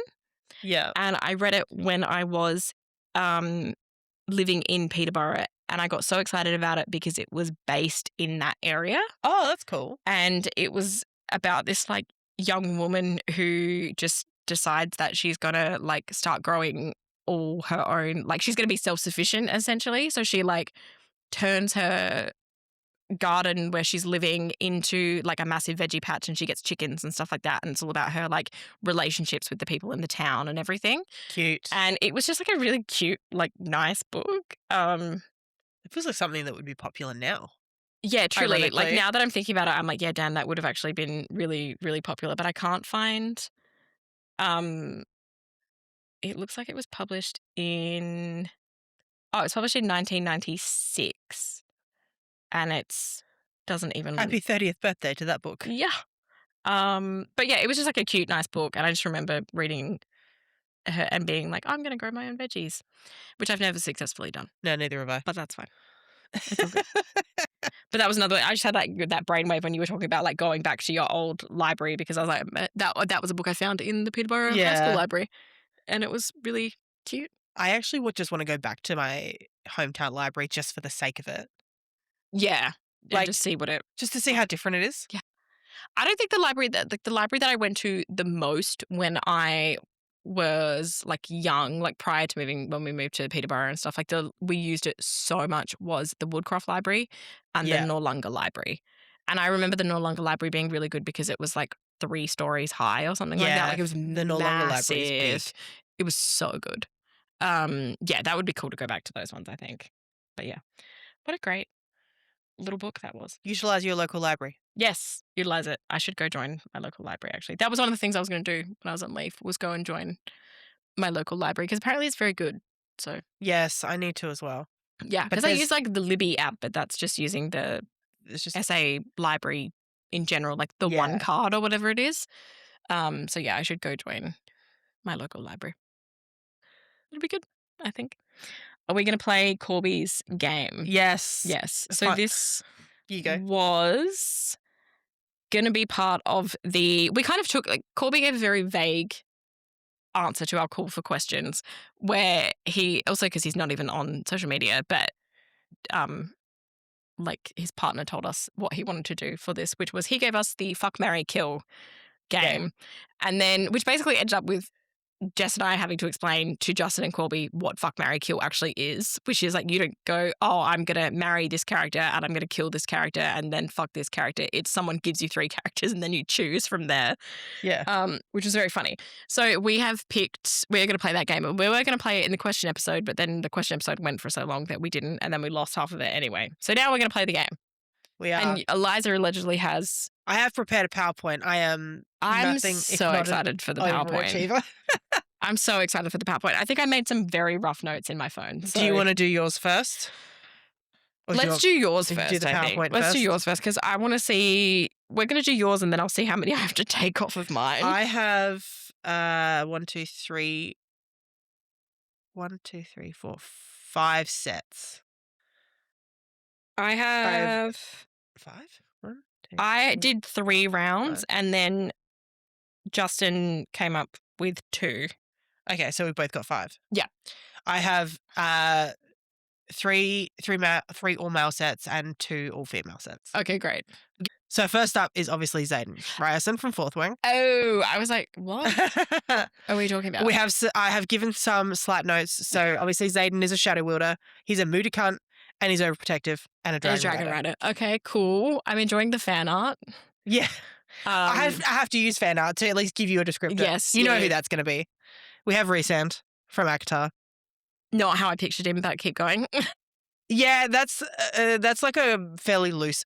Yeah. And I read it when I was living in Peterborough, and I got so excited about it because it was based in that area. Oh, that's cool. And it was about this like young woman who just decides that she's going to like start growing all her own, like she's going to be self-sufficient essentially. So she like turns her garden where she's living into like a massive veggie patch and she gets chickens and stuff like that. And it's all about her like relationships with the people in the town and everything. Cute. And it was just like a really cute, like nice book. It feels like something that would be popular now. Yeah, truly. Like Ironically. now that I'm thinking about it, I'm like, yeah, damn, that would have actually been really, really popular. But I can't find. It looks like it was published in. Oh, it's published in 1996, and it's doesn't even. Happy 30th birthday to that book. Yeah. But yeah, it was just like a cute, nice book, and I just remember reading her and being like, I'm going to grow my own veggies, which I've never successfully done. No, neither have I. But that's fine. It's all good. But that was another. I just had that brainwave when you were talking about like going back to your old library because I was like, that was a book I found in the Peterborough High School library, and it was really cute. I actually would just want to go back to my hometown library just for the sake of it. Yeah, like just see just to see how different it is. Yeah, I don't think the library that I went to the most when I was like young, like prior to when we moved to Peterborough and stuff, like we used it so much was the Woodcroft Library and the Noarlunga Library. And I remember the Noarlunga Library being really good because it was like 3 stories high or something like that. Like it was the Noarlunga Library is big. It was so good. Yeah, that would be cool to go back to those ones, I think. But yeah, what a great little book that was. Utilize your local library. Yes, utilize it. I should go join my local library, actually. That was one of the things I was going to do when I was on leave, was go and join my local library, because apparently it's very good. So yes, I need to as well. Yeah, because I use like the Libby app, but that's just using the SA library in general, like the one card or whatever it is. So yeah, I should go join my local library. It'll be good, I think. Are we going to play Corby's game? Yes. Yes. So this you go. was going to be part of we kind of took, like, Corby gave a very vague answer to our call for questions, where he, also because he's not even on social media, but like his partner told us what he wanted to do for this, which was he gave us the fuck, marry, kill game. And then, which basically ended up with Jess and I having to explain to Justin and Corby what fuck, marry, kill actually is, which is like, you don't go, oh, I'm going to marry this character and I'm going to kill this character and then fuck this character. It's someone gives you 3 characters and then you choose from there. Yeah. Which is very funny. So we're going to play that game, and we were going to play it in the question episode, but then the question episode went for so long that we didn't, and then we lost half of it anyway. So now we're going to play the game. We are. And Eliza allegedly has... I have prepared a PowerPoint. I'm so excited for the PowerPoint. I'm so excited for the PowerPoint. I think I made some very rough notes in my phone. So. Do you want to do yours first? Let's do yours first. Do the PowerPoint Let's do yours first, because I want to see. We're going to do yours, and then I'll see how many I have to take off of mine. I have 1, 2, 3, 4, 5 sets. I have 5. 1, 2, I did 3 rounds, 5. And then Justin came up with 2. Okay, so we both got 5. Yeah. I have 3 all male sets and 2 all female sets. Okay, great. So first up is obviously Zayden Ryerson from Fourth Wing. Oh, I was like, what are we talking about? I have given some slight notes. So obviously Zayden is a shadow wielder. He's a moody cunt, and he's overprotective, and a dragon rider. Okay, cool. I'm enjoying the fan art. Yeah. I have to use fan art to at least give you a descriptor. Yes. You know who that's going to be. We have Resand from Akatar. Not how I pictured him, but keep going. Yeah, that's like a fairly loose.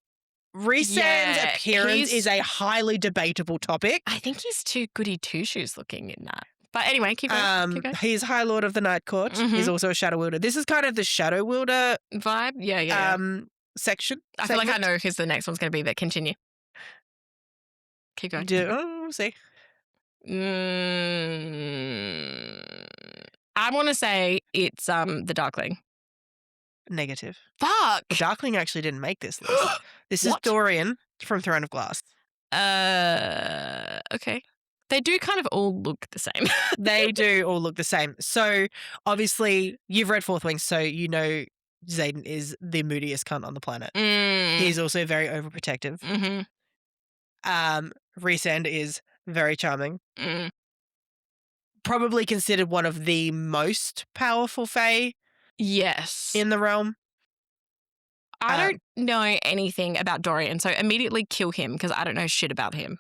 Resand's appearance is a highly debatable topic. I think he's too goody two-shoes looking in that. But anyway, keep going. He's High Lord of the Night Court. Mm-hmm. He's also a Shadow Wielder. This is kind of the Shadow Wielder vibe. Yeah. Section. I feel like I know who the next one's going to be, but continue. Keep going. We'll see. I want to say it's the Darkling. Negative. Fuck. The Darkling actually didn't make this list. This is Dorian from Throne of Glass. Okay. They do kind of all look the same. They do all look the same. So obviously you've read Fourth Wing, so you know Zayden is the moodiest cunt on the planet. He's also very overprotective. Mm-hmm. Resand is very charming. Probably considered one of the most powerful fae. Yes. In the realm. I don't know anything about Dorian, so immediately kill him because I don't know shit about him.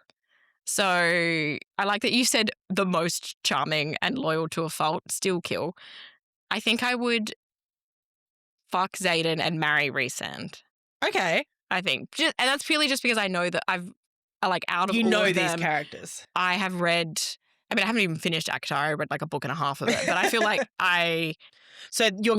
So I like that you said the most charming and loyal to a fault, still kill. I think I would fuck Xaden and marry Rhysand. Okay. I think. And that's purely just because I know that I've, like, out of you all know of these them, characters. I have read, I mean, I haven't even finished ACOTAR. I read like a book and a half of it, but I feel like So you're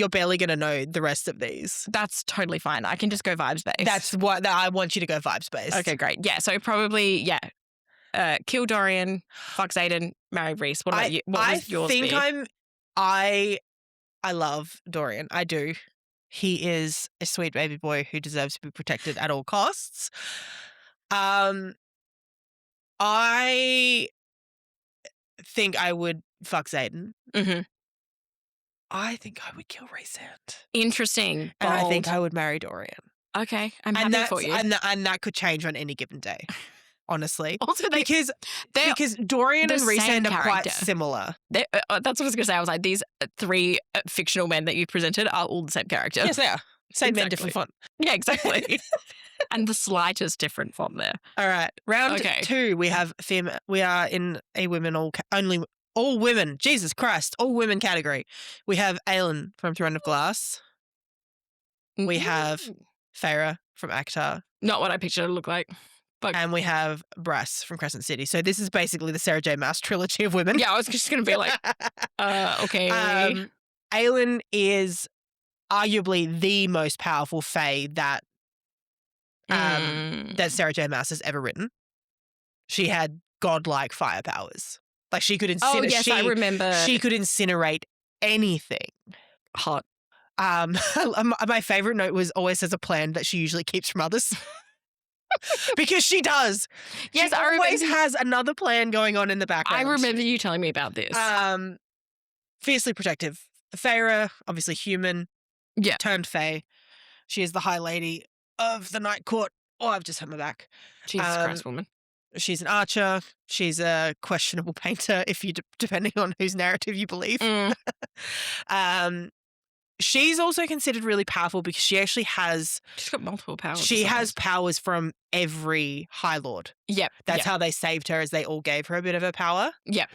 barely gonna know the rest of these. That's totally fine. I can just go vibes based. That's what I want you to go vibes based. Okay, great. Yeah, so probably kill Dorian, fuck Xaden, marry Rhys. What about you? What was yours? I love Dorian. I do. He is a sweet baby boy who deserves to be protected at all costs. I think I would fuck Xaden. Mm-hmm. I think I would kill Rhysand. Interesting. And I think I would marry Dorian. Okay, I'm happy for you. And that could change on any given day, honestly. Also, because Dorian and Rhysand are quite similar. That's what I was going to say. I was like, these three fictional men that you've presented are all the same character. Yes, they are. Same men, different font. Yeah, exactly. And the slightest different font there. All right, round 2. We have female. We are in a women all women. Jesus Christ, all women category. We have Aelin from Throne of Glass. We have Feyre from ACOTAR. Not what I pictured it look like. And we have Bryce from Crescent City. So this is basically the Sarah J. Maas trilogy of women. Yeah, I was just going to be like, okay. Aelin is arguably the most powerful Fae that Sarah J. Maas has ever written. She had godlike fire powers. Like she could incinerate. Oh yes, I remember. She could incinerate anything. Hot. My favorite note was always has a plan that she usually keeps from others. Because she does. Yes, she always has another plan going on in the background. I remember you telling me about this. Fiercely protective. Feyre, obviously human. Yeah. Turned Fae. She is the High Lady of the Night Court. Oh, I've just hurt my back. Jesus Christ, woman. She's an archer. She's a questionable painter, if you depending on whose narrative you believe. She's also considered really powerful because she actually has. She's got multiple powers. She has powers from every High Lord. Yep. That's how they saved her, as they all gave her a bit of her power. Yep.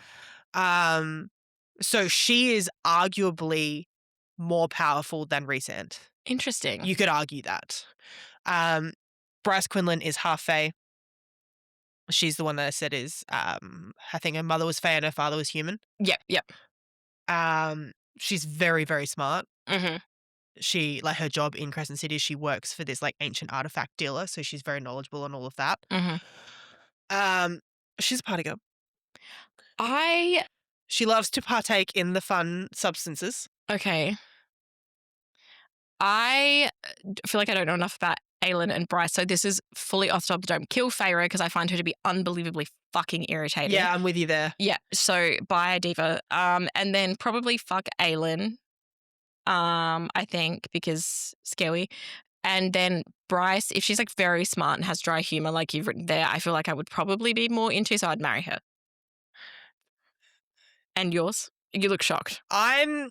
So she is arguably more powerful than Rhysand. Interesting. You could argue that. Bryce Quinlan is half Fae. She's the one that I said is, I think her mother was Fae and her father was human. Yep. She's very, very smart. Mm-hmm. She, like, her job in Crescent City, she works for this, like, ancient artifact dealer, so she's very knowledgeable on all of that. Mm-hmm. She's a party girl. She loves to partake in the fun substances. Okay. I feel like I don't know enough about Aelin and Bryce, so this is fully off the top of the dome. Kill Feyre because I find her to be unbelievably fucking irritating. Yeah, I'm with you there. Yeah, so bye, Diva. And then probably fuck Aelin, I think, because scary. And then Bryce, if she's like very smart and has dry humor like you've written there, I feel like I would probably be more into, so I'd marry her. And yours? You look shocked. I'm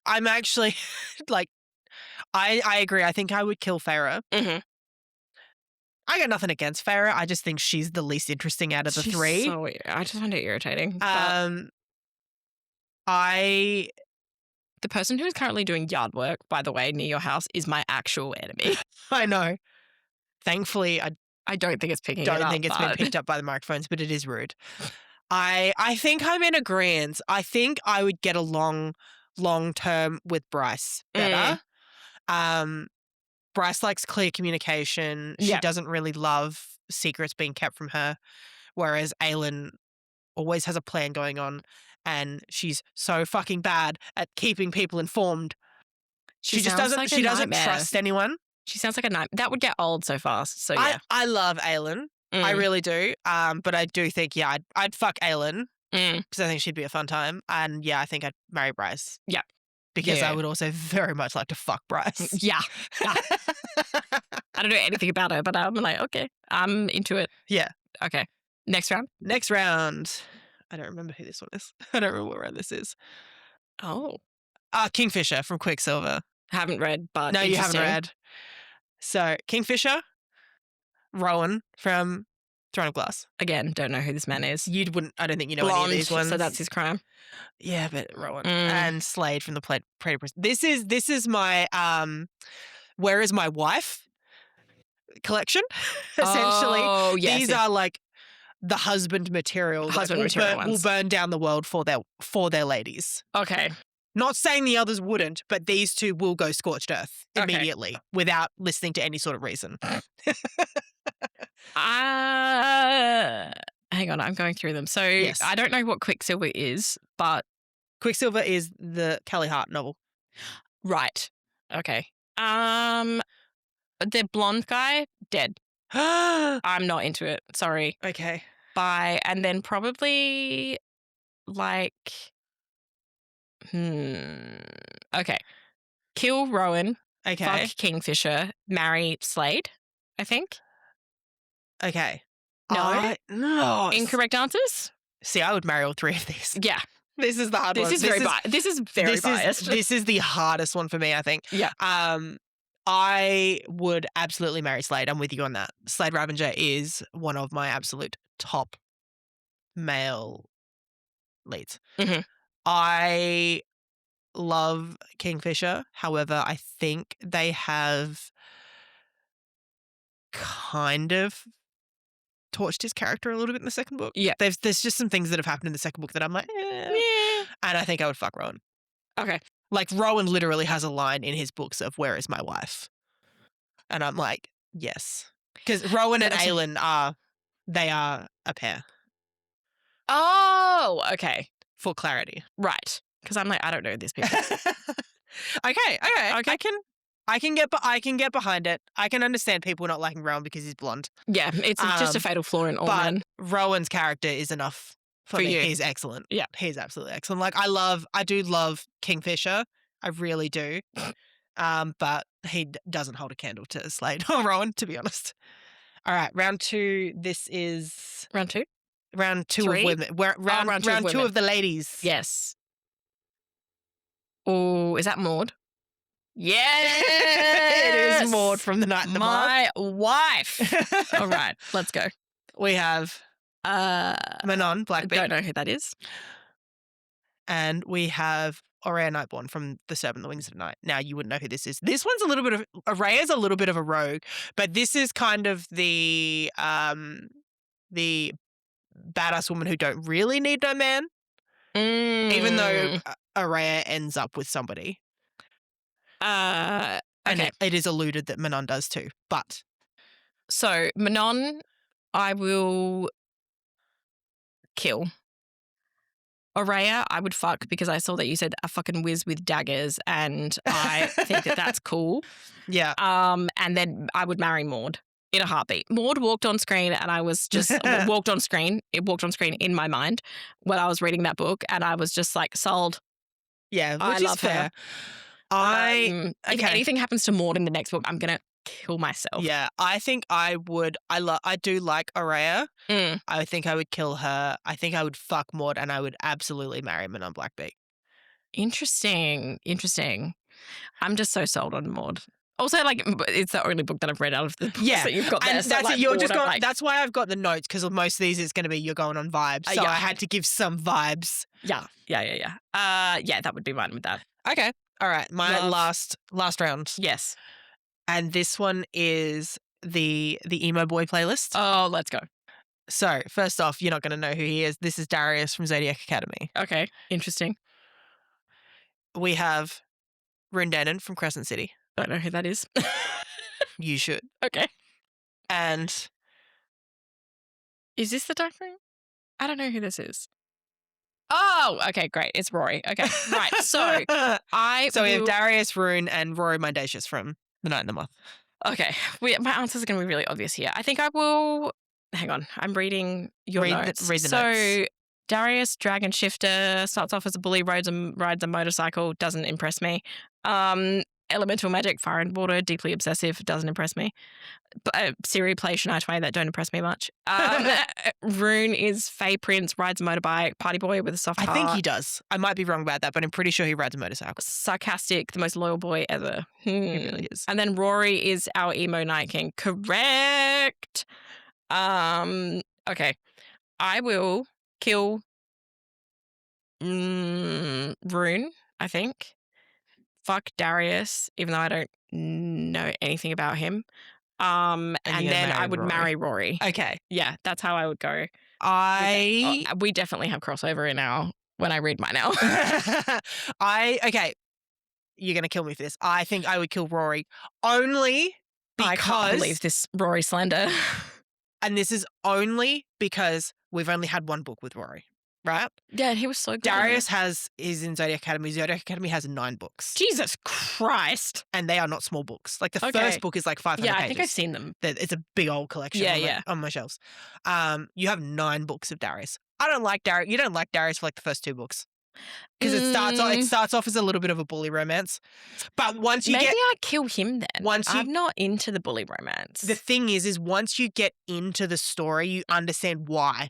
actually like, I agree. I think I would kill Feyre. Mm-hmm. I got nothing against Feyre. I just think she's the least interesting out of the three. So weird. I just find it irritating. The person who is currently doing yard work, by the way, near your house, is my actual enemy. I know. Thankfully, I don't think it's picking don't think it's been picked up by the microphones, but it is rude. I think I'm in agreement. I think I would get along long term with Bryce better. Bryce likes clear communication. She doesn't really love secrets being kept from her, whereas Aelin always has a plan going on, and she's so fucking bad at keeping people informed. She just doesn't. She doesn't trust anyone. She sounds like a nightmare. That would get old so fast. So yeah, I love Aelin. I really do. But I do think I'd fuck Aelin because I think she'd be a fun time, and I think I'd marry Bryce. Yeah. Because I would also very much like to fuck Bryce. Yeah. I don't know anything about her, but I'm like, okay, I'm into it. Yeah. Okay. Next round? Next round. I don't remember who this one is. I don't remember what round this is. Oh. Kingfisher from Quicksilver. Haven't read, but No, you haven't interesting. read. So, Kingfisher, Rowan from Throne of Glass. Again, don't know who this man is. You wouldn't. I don't think you know Blonde, any of these ones. so that's his crime. Yeah, but Rowan and Slade from the Prey Prison. This is my Where Is My Wife collection. Essentially, Oh, yes, these are like the husband material. Will burn down the world for their ladies. Okay. Not saying the others wouldn't, but these two will go scorched earth immediately without listening to any sort of reason. Hang on, I'm going through them. So Yes. I don't know what Quicksilver is, but Quicksilver is the Kelly Hart novel. Right. Okay. The blonde guy, dead. I'm not into it. Sorry. Okay. Bye. And then probably like okay. Kill Rowan. Okay. Fuck Kingfisher. Marry Slade, I think. Okay. No? No. Incorrect answers? See, I would marry all three of these. Yeah. This is the hard one. This is very biased. This is the hardest one for me, I think. Yeah. I would absolutely marry Slade. I'm with you on that. Slade Ravager is one of my absolute top male leads. Mm-hmm. I love Kingfisher. However, I think they have kind of torched his character a little bit in the second book. Yeah. There's just some things that have happened in the second book that I'm like, Yeah. And I think I would fuck Rowan. Okay. Like, Rowan literally has a line in his books of "Where is my wife?" And I'm like, yes. Because Rowan and Aelin are a pair. Oh, okay. For clarity. Right. Because I'm like, I don't know these people. Okay. I can get behind it. I can understand people not liking Rowan because he's blonde. Yeah, it's just a fatal flaw in all men. Rowan's character is enough for me. You. He's excellent. Yeah. He's absolutely excellent. Like, I do love Kingfisher. I really do. But he doesn't hold a candle to Slade or Rowan, to be honest. All right, round 2. This is round 2. Round 2 Three? of women. Round 2 of the ladies. Yes. Oh, is that Maud? Yes! It is Maud from The Night and the Moth. My wife. All right, let's go. We have Manon Blackbeard. I don't know who that is. And we have Aurea Nightborn from The Serpent and the Wings of Night. Now, you wouldn't know who this is. This one's Aurea's a little bit of a rogue, but this is kind of the badass woman who don't really need no man, even though Aurea ends up with somebody. Okay. And it is alluded that Manon does too, but. So, Manon, I will kill. Aurea, I would fuck because I saw that you said a fucking whiz with daggers, and I think that that's cool. Yeah. And then I would marry Maud in a heartbeat. Maud walked on screen, and I was just walked on screen. It walked on screen in my mind when I was reading that book, and I was just like sold. Yeah, I love her. If anything happens to Maud in the next book, I'm gonna kill myself. Yeah, I think I would. I do like Aurea. I think I would kill her. I think I would fuck Maud, and I would absolutely marry Manon Blackbeard. Interesting. I'm just so sold on Maud. Also, like, it's the only book that I've read out of the books that you've got there. And so, that's like, it. You're Maud, just going. like, that's why I've got the notes, because most of these is going to be you're going on vibes. So I had to give some vibes. Yeah. Yeah, that would be mine with that. Okay. All right. My last round. Yes. And this one is the emo boy playlist. Oh, let's go. So, first off, you're not going to know who he is. This is Darius from Zodiac Academy. Okay. Interesting. We have Rune Danon from Crescent City. Don't know who that is. You should. Okay. And is this the Dark Room? I don't know who this is. Oh, okay, great. It's Rory. Okay, right. So we have Darius, Rune, and Rory Mendacious from The Night and the Moth. Okay, my answers are going to be really obvious here. I think I will. Hang on, I'm reading your notes. Read the notes. Darius, Dragon Shifter, starts off as a bully, rides a motorcycle, doesn't impress me. Elemental magic, fire and water, deeply obsessive, doesn't impress me. But Siri plays Shania Twain, that don't impress me much. Rune is Fey Prince, rides a motorbike, party boy with a soft heart. I think he does. I might be wrong about that, but I'm pretty sure he rides a motorcycle. Sarcastic, the most loyal boy ever. He really is. And then Rory is our emo Night King. Correct. Okay. I will kill Rune, I think. Fuck Darius, even though I don't know anything about him. And then I would marry Rory. Okay. Yeah, that's how I would go. We definitely have crossover in our when I read mine out. Okay. You're gonna kill me for this. I think I would kill Rory only because I can't believe this Rory slander. And this is only because we've only had one book with Rory, right? Yeah, he was so good. Darius is in Zodiac Academy. Zodiac Academy has 9 books. Jesus Christ. And they are not small books. Like the first book is like 500 pages. Yeah, I think I've seen them. It's a big old collection on my shelves. You have 9 books of Darius. I don't like Darius. You don't like Darius for like the first 2 books. Because it starts off as a little bit of a bully romance. But once you Maybe I'd kill him then. I'm not into the bully romance. The thing is once you get into the story, you understand why.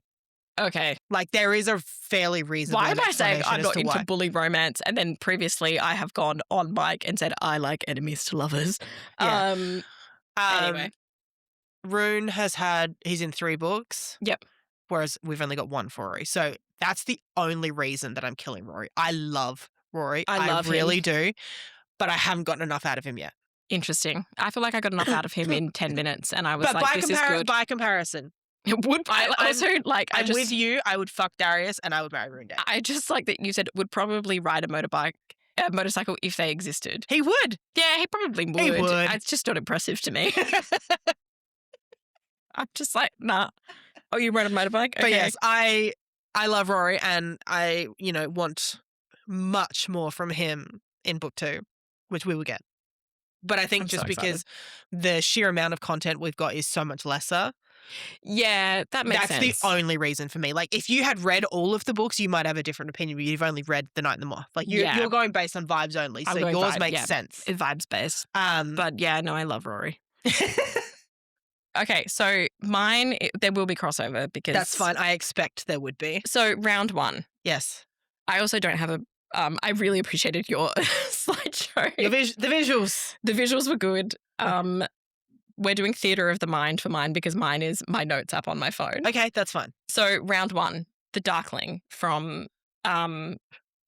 Okay. Like there is a fairly reasonable Why am I saying I'm not into why. bully romance and then previously I have gone on mic and said I like enemies to lovers? Yeah. Anyway. Rune he's in 3 books. Yep. Whereas we've only got 1 for Rory. So that's the only reason that I'm killing Rory. I love Rory. I really do. But I haven't gotten enough out of him yet. Interesting. I feel like I got enough out of him in 10 minutes and I was this is good. By comparison. I'm with you, I would fuck Darius and I would marry Rune. I just like that you said would probably ride a motorcycle if they existed. He would. Yeah, he probably would. He would. It's just not impressive to me. I'm just like, nah. Oh, you ride a motorbike? Okay. But yes, I love Rory and I, want much more from him in book 2, which we will get. But I think because the sheer amount of content we've got is so much lesser. Yeah, that makes sense. That's the only reason for me. Like, if you had read all of the books, you might have a different opinion, but you've only read The Night and the Moth. Like, you're going based on vibes only, so yours makes sense. Vibes based. But yeah, no, I love Rory. Okay, so mine, there will be crossover because... That's fine. I expect there would be. So round 1. Yes. I also don't have I really appreciated your slideshow. The visuals. The visuals were good. We're doing theatre of the mind for mine because mine is my notes app on my phone. Okay, that's fine. So round 1, the Darkling from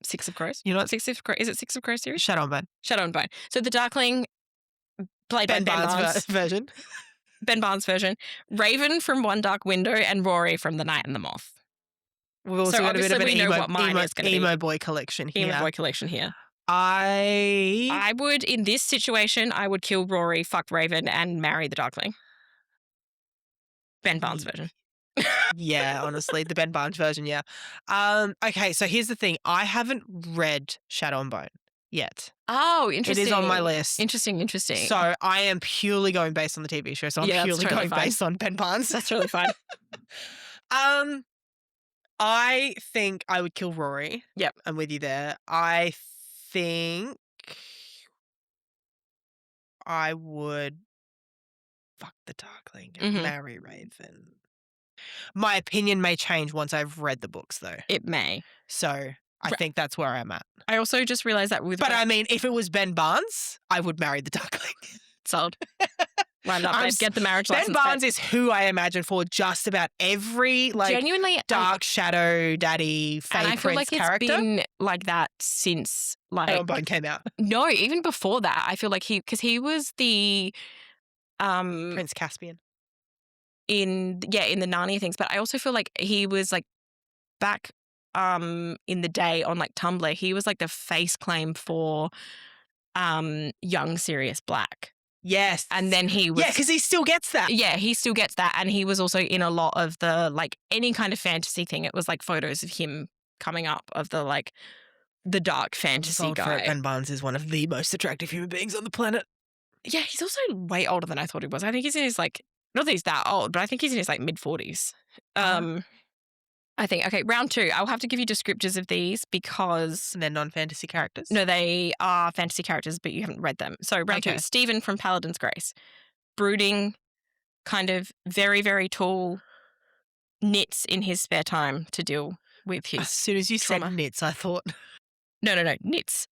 6 of Crows. You know what? 6 of Crows. Is it 6 of Crows series? Shadow and Bone. Shadow and Bone. So the Darkling played by Ben Barnes' version. Ben Barnes' version. Raven from One Dark Window and Rory from The Night and the Moth. We've also got a bit of an emo boy collection here. Emo boy collection here. I would, in this situation, I would kill Rory, fuck Raven, and marry the Darkling. Ben Barnes' version. Yeah, honestly, the Ben Barnes version, yeah. Okay, so here's the thing. I haven't read Shadow and Bone yet. Oh, interesting. It is on my list. Interesting. So I am purely going based on the TV show. So I'm purely going based on Ben Barnes. That's really fine. I think I would kill Rory. Yep. I'm with you there. I think I would fuck the Darkling and marry Raven. My opinion may change once I've read the books, though. It may. So I think that's where I'm at. I also just realised that with... But I mean, if it was Ben Barnes, I would marry the Darkling. Sold. Wind up, get the marriage license. Ben Barnes is who I imagine for just about every genuinely dark shadow daddy fey prince character. It's been like that since Shadow and Bone came out. No, even before that, I feel like he was the Prince Caspian in the Narnia things, but I also feel like he was like back in the day on like Tumblr, he was like the face claim for young Sirius Black. Yes. And then he was... Yeah, because he still gets that. Yeah, he still gets that. And he was also in a lot of the, like, any kind of fantasy thing. It was, like, photos of him coming up of the, like, the dark fantasy guy. Ben Barnes is one of the most attractive human beings on the planet. Yeah, he's also way older than I thought he was. I think he's in his, like... Not that he's that old, but I think he's in his, like, mid-40s. I think. Okay, round 2. I'll have to give you descriptors of these because... And they're non-fantasy characters? No, they are fantasy characters, but you haven't read them. So round 2, Stephen from Paladin's Grace. Brooding, kind of very, very tall, knits in his spare time to deal with his As soon as you trauma. said knits, I thought... No. Knits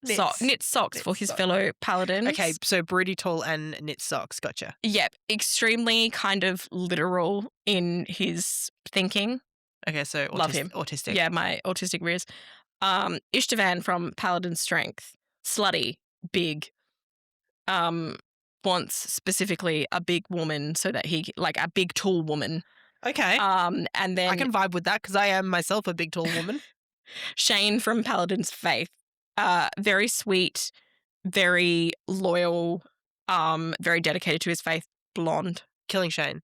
socks for his fellow paladins. Okay, so broody tall and knit socks. Gotcha. Yep. Extremely kind of literal in his thinking. Okay, so Love him. Autistic. Yeah, my autistic rears. Ishtavan from Paladin's Strength. Slutty. Big. Wants specifically a big woman so that he... Like a big tall woman. Okay. And then... I can vibe with that because I am myself a big tall woman. Shane from Paladin's Faith. Very sweet, very loyal, very dedicated to his faith, blonde. Killing Shane.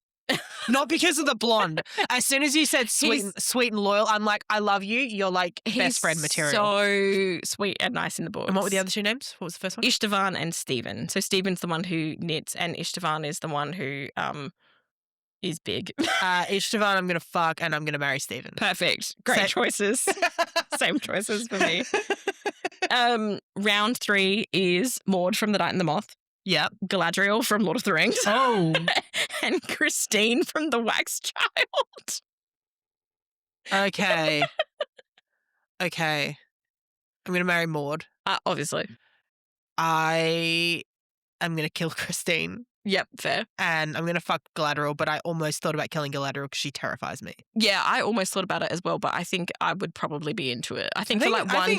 Not because of the blonde. As soon as you said sweet and loyal, I'm like, I love you. You're like best friend material. So sweet and nice in the book. And what were the other 2 names? What was the first one? Ishtavan and Stephen. So Stephen's the one who knits and Ishtavan is the one who is big. Ishtavan, I'm going to fuck and I'm going to marry Stephen. Perfect. Great choices. Same choices for me. Round 3 is Maud from The Night and the Moth. Yep. Galadriel from Lord of the Rings. Oh. And Christine from The Wax Child. Okay. Okay. I'm going to marry Maud. Obviously. I am going to kill Christine. Yep, fair. And I'm going to fuck Galadriel, but I almost thought about killing Galadriel because she terrifies me. Yeah, I almost thought about it as well, but I think I would probably be into it. I think for like one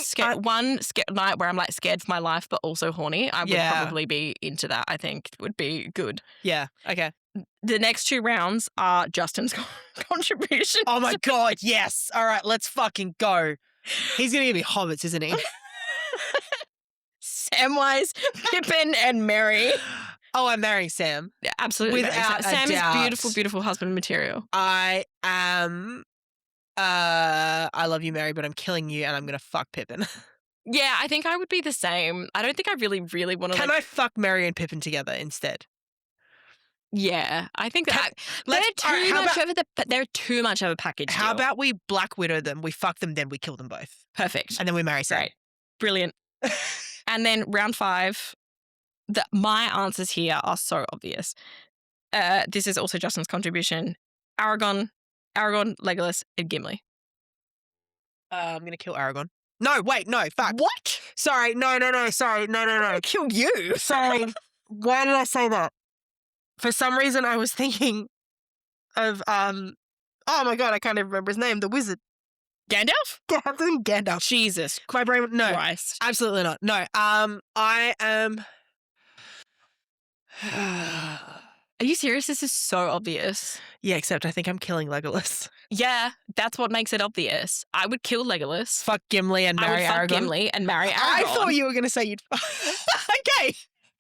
night where I'm like scared for my life but also horny, I would probably be into that. I think it would be good. Yeah, okay. The next 2 rounds are Justin's contribution. Oh my God, yes. All right, let's fucking go. He's going to give me hobbits, isn't he? Samwise, Pippin, and Merry. Oh, I'm marrying Sam. Yeah, absolutely. Without Sam a doubt. is beautiful, beautiful husband material. I am... I love you, Mary, but I'm killing you and I'm going to fuck Pippin. Yeah, I think I would be the same. I don't think I really, really want to... Can I fuck Mary and Pippin together instead? Yeah, I think that... They're too much of a package How deal. about we Black Widow them, we fuck them, then we kill them both. Perfect. And then we marry Sam. Great. Brilliant. And then round 5... my answers here are so obvious. This is also Justin's contribution. Aragorn, Legolas, and Gimli. I'm going to kill Aragorn. No, wait, no, fuck. What? Sorry, no, sorry, no. Kill you? Sorry. Why did I say that? For some reason, I was thinking of, oh my God, I can't even remember his name, the wizard. Gandalf? Yeah, I'm thinking Gandalf. Jesus. My brain, no. Christ. Absolutely not. No, I am... Are you serious? This is so obvious. Yeah, except I think I'm killing Legolas. Yeah, that's what makes it obvious. I would kill Legolas. Fuck Gimli and marry Aragorn. I would fuck Gimli and marry Aragorn. I thought you were going to say you'd... Okay.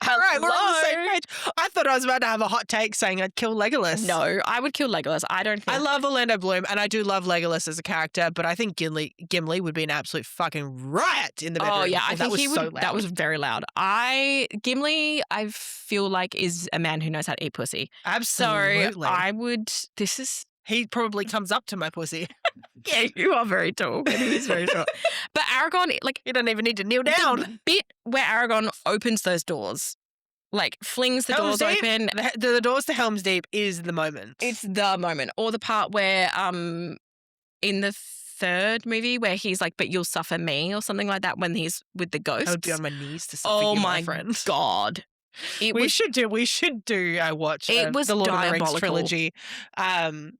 All right, we're on the same page. I thought I was about to have a hot take saying I'd kill Legolas. No, I would kill Legolas. I don't think... I love Orlando Bloom, and I do love Legolas as a character, but I think Gimli would be an absolute fucking riot in the bedroom. Oh, yeah, I think he would. So loud. That was very loud. Gimli, I feel like, is a man who knows how to eat pussy. Absolutely. So I would... This is... He probably comes up to my pussy. Yeah, you are very tall. He is very short. But Aragorn, like... You don't even need to kneel down. The bit where Aragorn opens those doors... Like, flings the doors open. The doors to Helm's Deep is the moment. It's the moment. Or the part where, in the 3rd movie, where he's like, but you'll suffer me, or something like that, when he's with the ghosts. I would be on my knees to suffer you, my friend. Oh, my God. We should do watch it was the Lord diabolical. of the Rings trilogy. And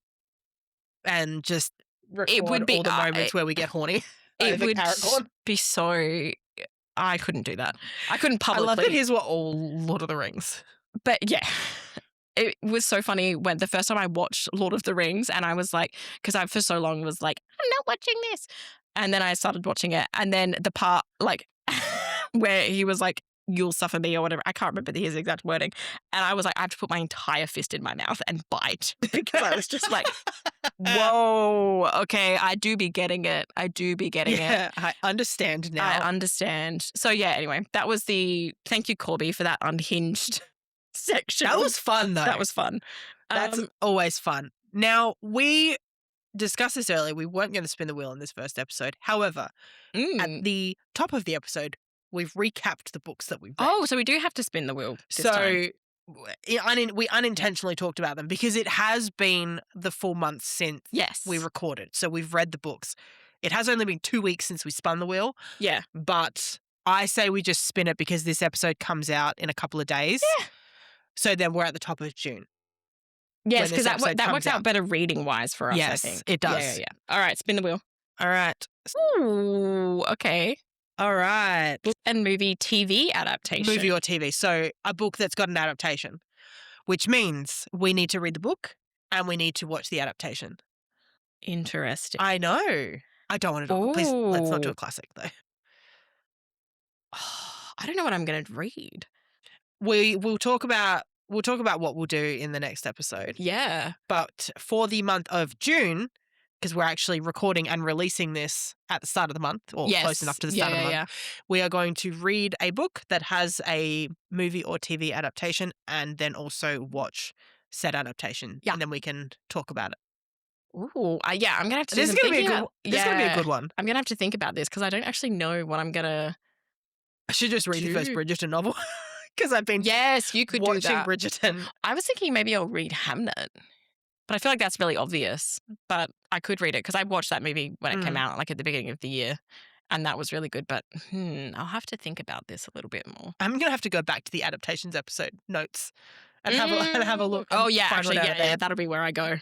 just record all the moments where we get horny. It would be so... I couldn't do that. I couldn't publicly. I love that his were all Lord of the Rings. But yeah, it was so funny when the first time I watched Lord of the Rings and I was like, because I for so long was like, I'm not watching this. And then I started watching it. And then the part like where he was like, you'll suffer me or whatever. I can't remember his exact wording. And I was like, I have to put my entire fist in my mouth and bite because I was just like, whoa, okay, I do be getting it. Yeah, I understand now. I understand. So yeah, anyway, that was thank you, Corby, for that unhinged section. That was fun though. That was fun. That's always fun. Now, we discussed this earlier. We weren't going to spin the wheel in this first episode. However, at the top of the episode, we've recapped the books that we've read. Oh, so we do have to spin the wheel this time. We unintentionally talked about them because it has been the full month since we recorded. So we've read the books. It has only been 2 weeks since we spun the wheel. Yeah. But I say we just spin it because this episode comes out in a couple of days. Yeah. So then we're at the top of June. Yes, because that works out better reading-wise for us, I think. Yes, it does. Yeah. All right, spin the wheel. All right. Ooh, okay. All right. Book and movie TV adaptation. Movie or TV. So a book that's got an adaptation, which means we need to read the book and we need to watch the adaptation. Interesting. I know. I don't want to do it. Please, let's not do a classic, though. I don't know what I'm going to read. We'll talk about what we'll do in the next episode. Yeah. But for the month of June, because we're actually recording and releasing this at the start of the month, or close enough to the start of the month, we are going to read a book that has a movie or TV adaptation and then also watch said adaptation. Yeah. And then we can talk about it. Ooh, yeah, I'm going to have to do This is going to be a good one. I'm going to have to think about this because I don't actually know what I'm going to I should just read the first Bridgerton novel because I've been you could watching do that. Bridgerton. I was thinking maybe I'll read Hamnet. But I feel like that's really obvious. But I could read it because I watched that movie when it came out, like at the beginning of the year. And that was really good. But I'll have to think about this a little bit more. I'm going to have to go back to the adaptations episode notes and have a look. Oh, yeah, actually, yeah, that'll be where I go.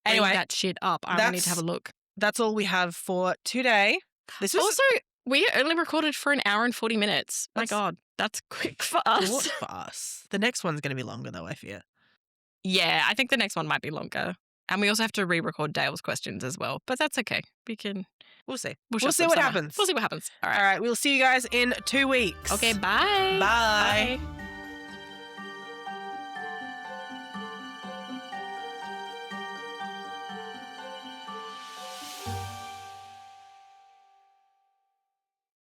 Anyway, bring that shit up. I need to have a look. That's all we have for today. Also, we only recorded for an hour and 40 minutes. My God, that's quick for us. Short for us. The next one's going to be longer, though, I fear. Yeah, I think the next one might be longer. And we also have to re-record Dale's questions as well. But that's okay. We'll see. We'll see what happens. We'll see what happens. All right. We'll see you guys in 2 weeks. Okay, bye. Bye.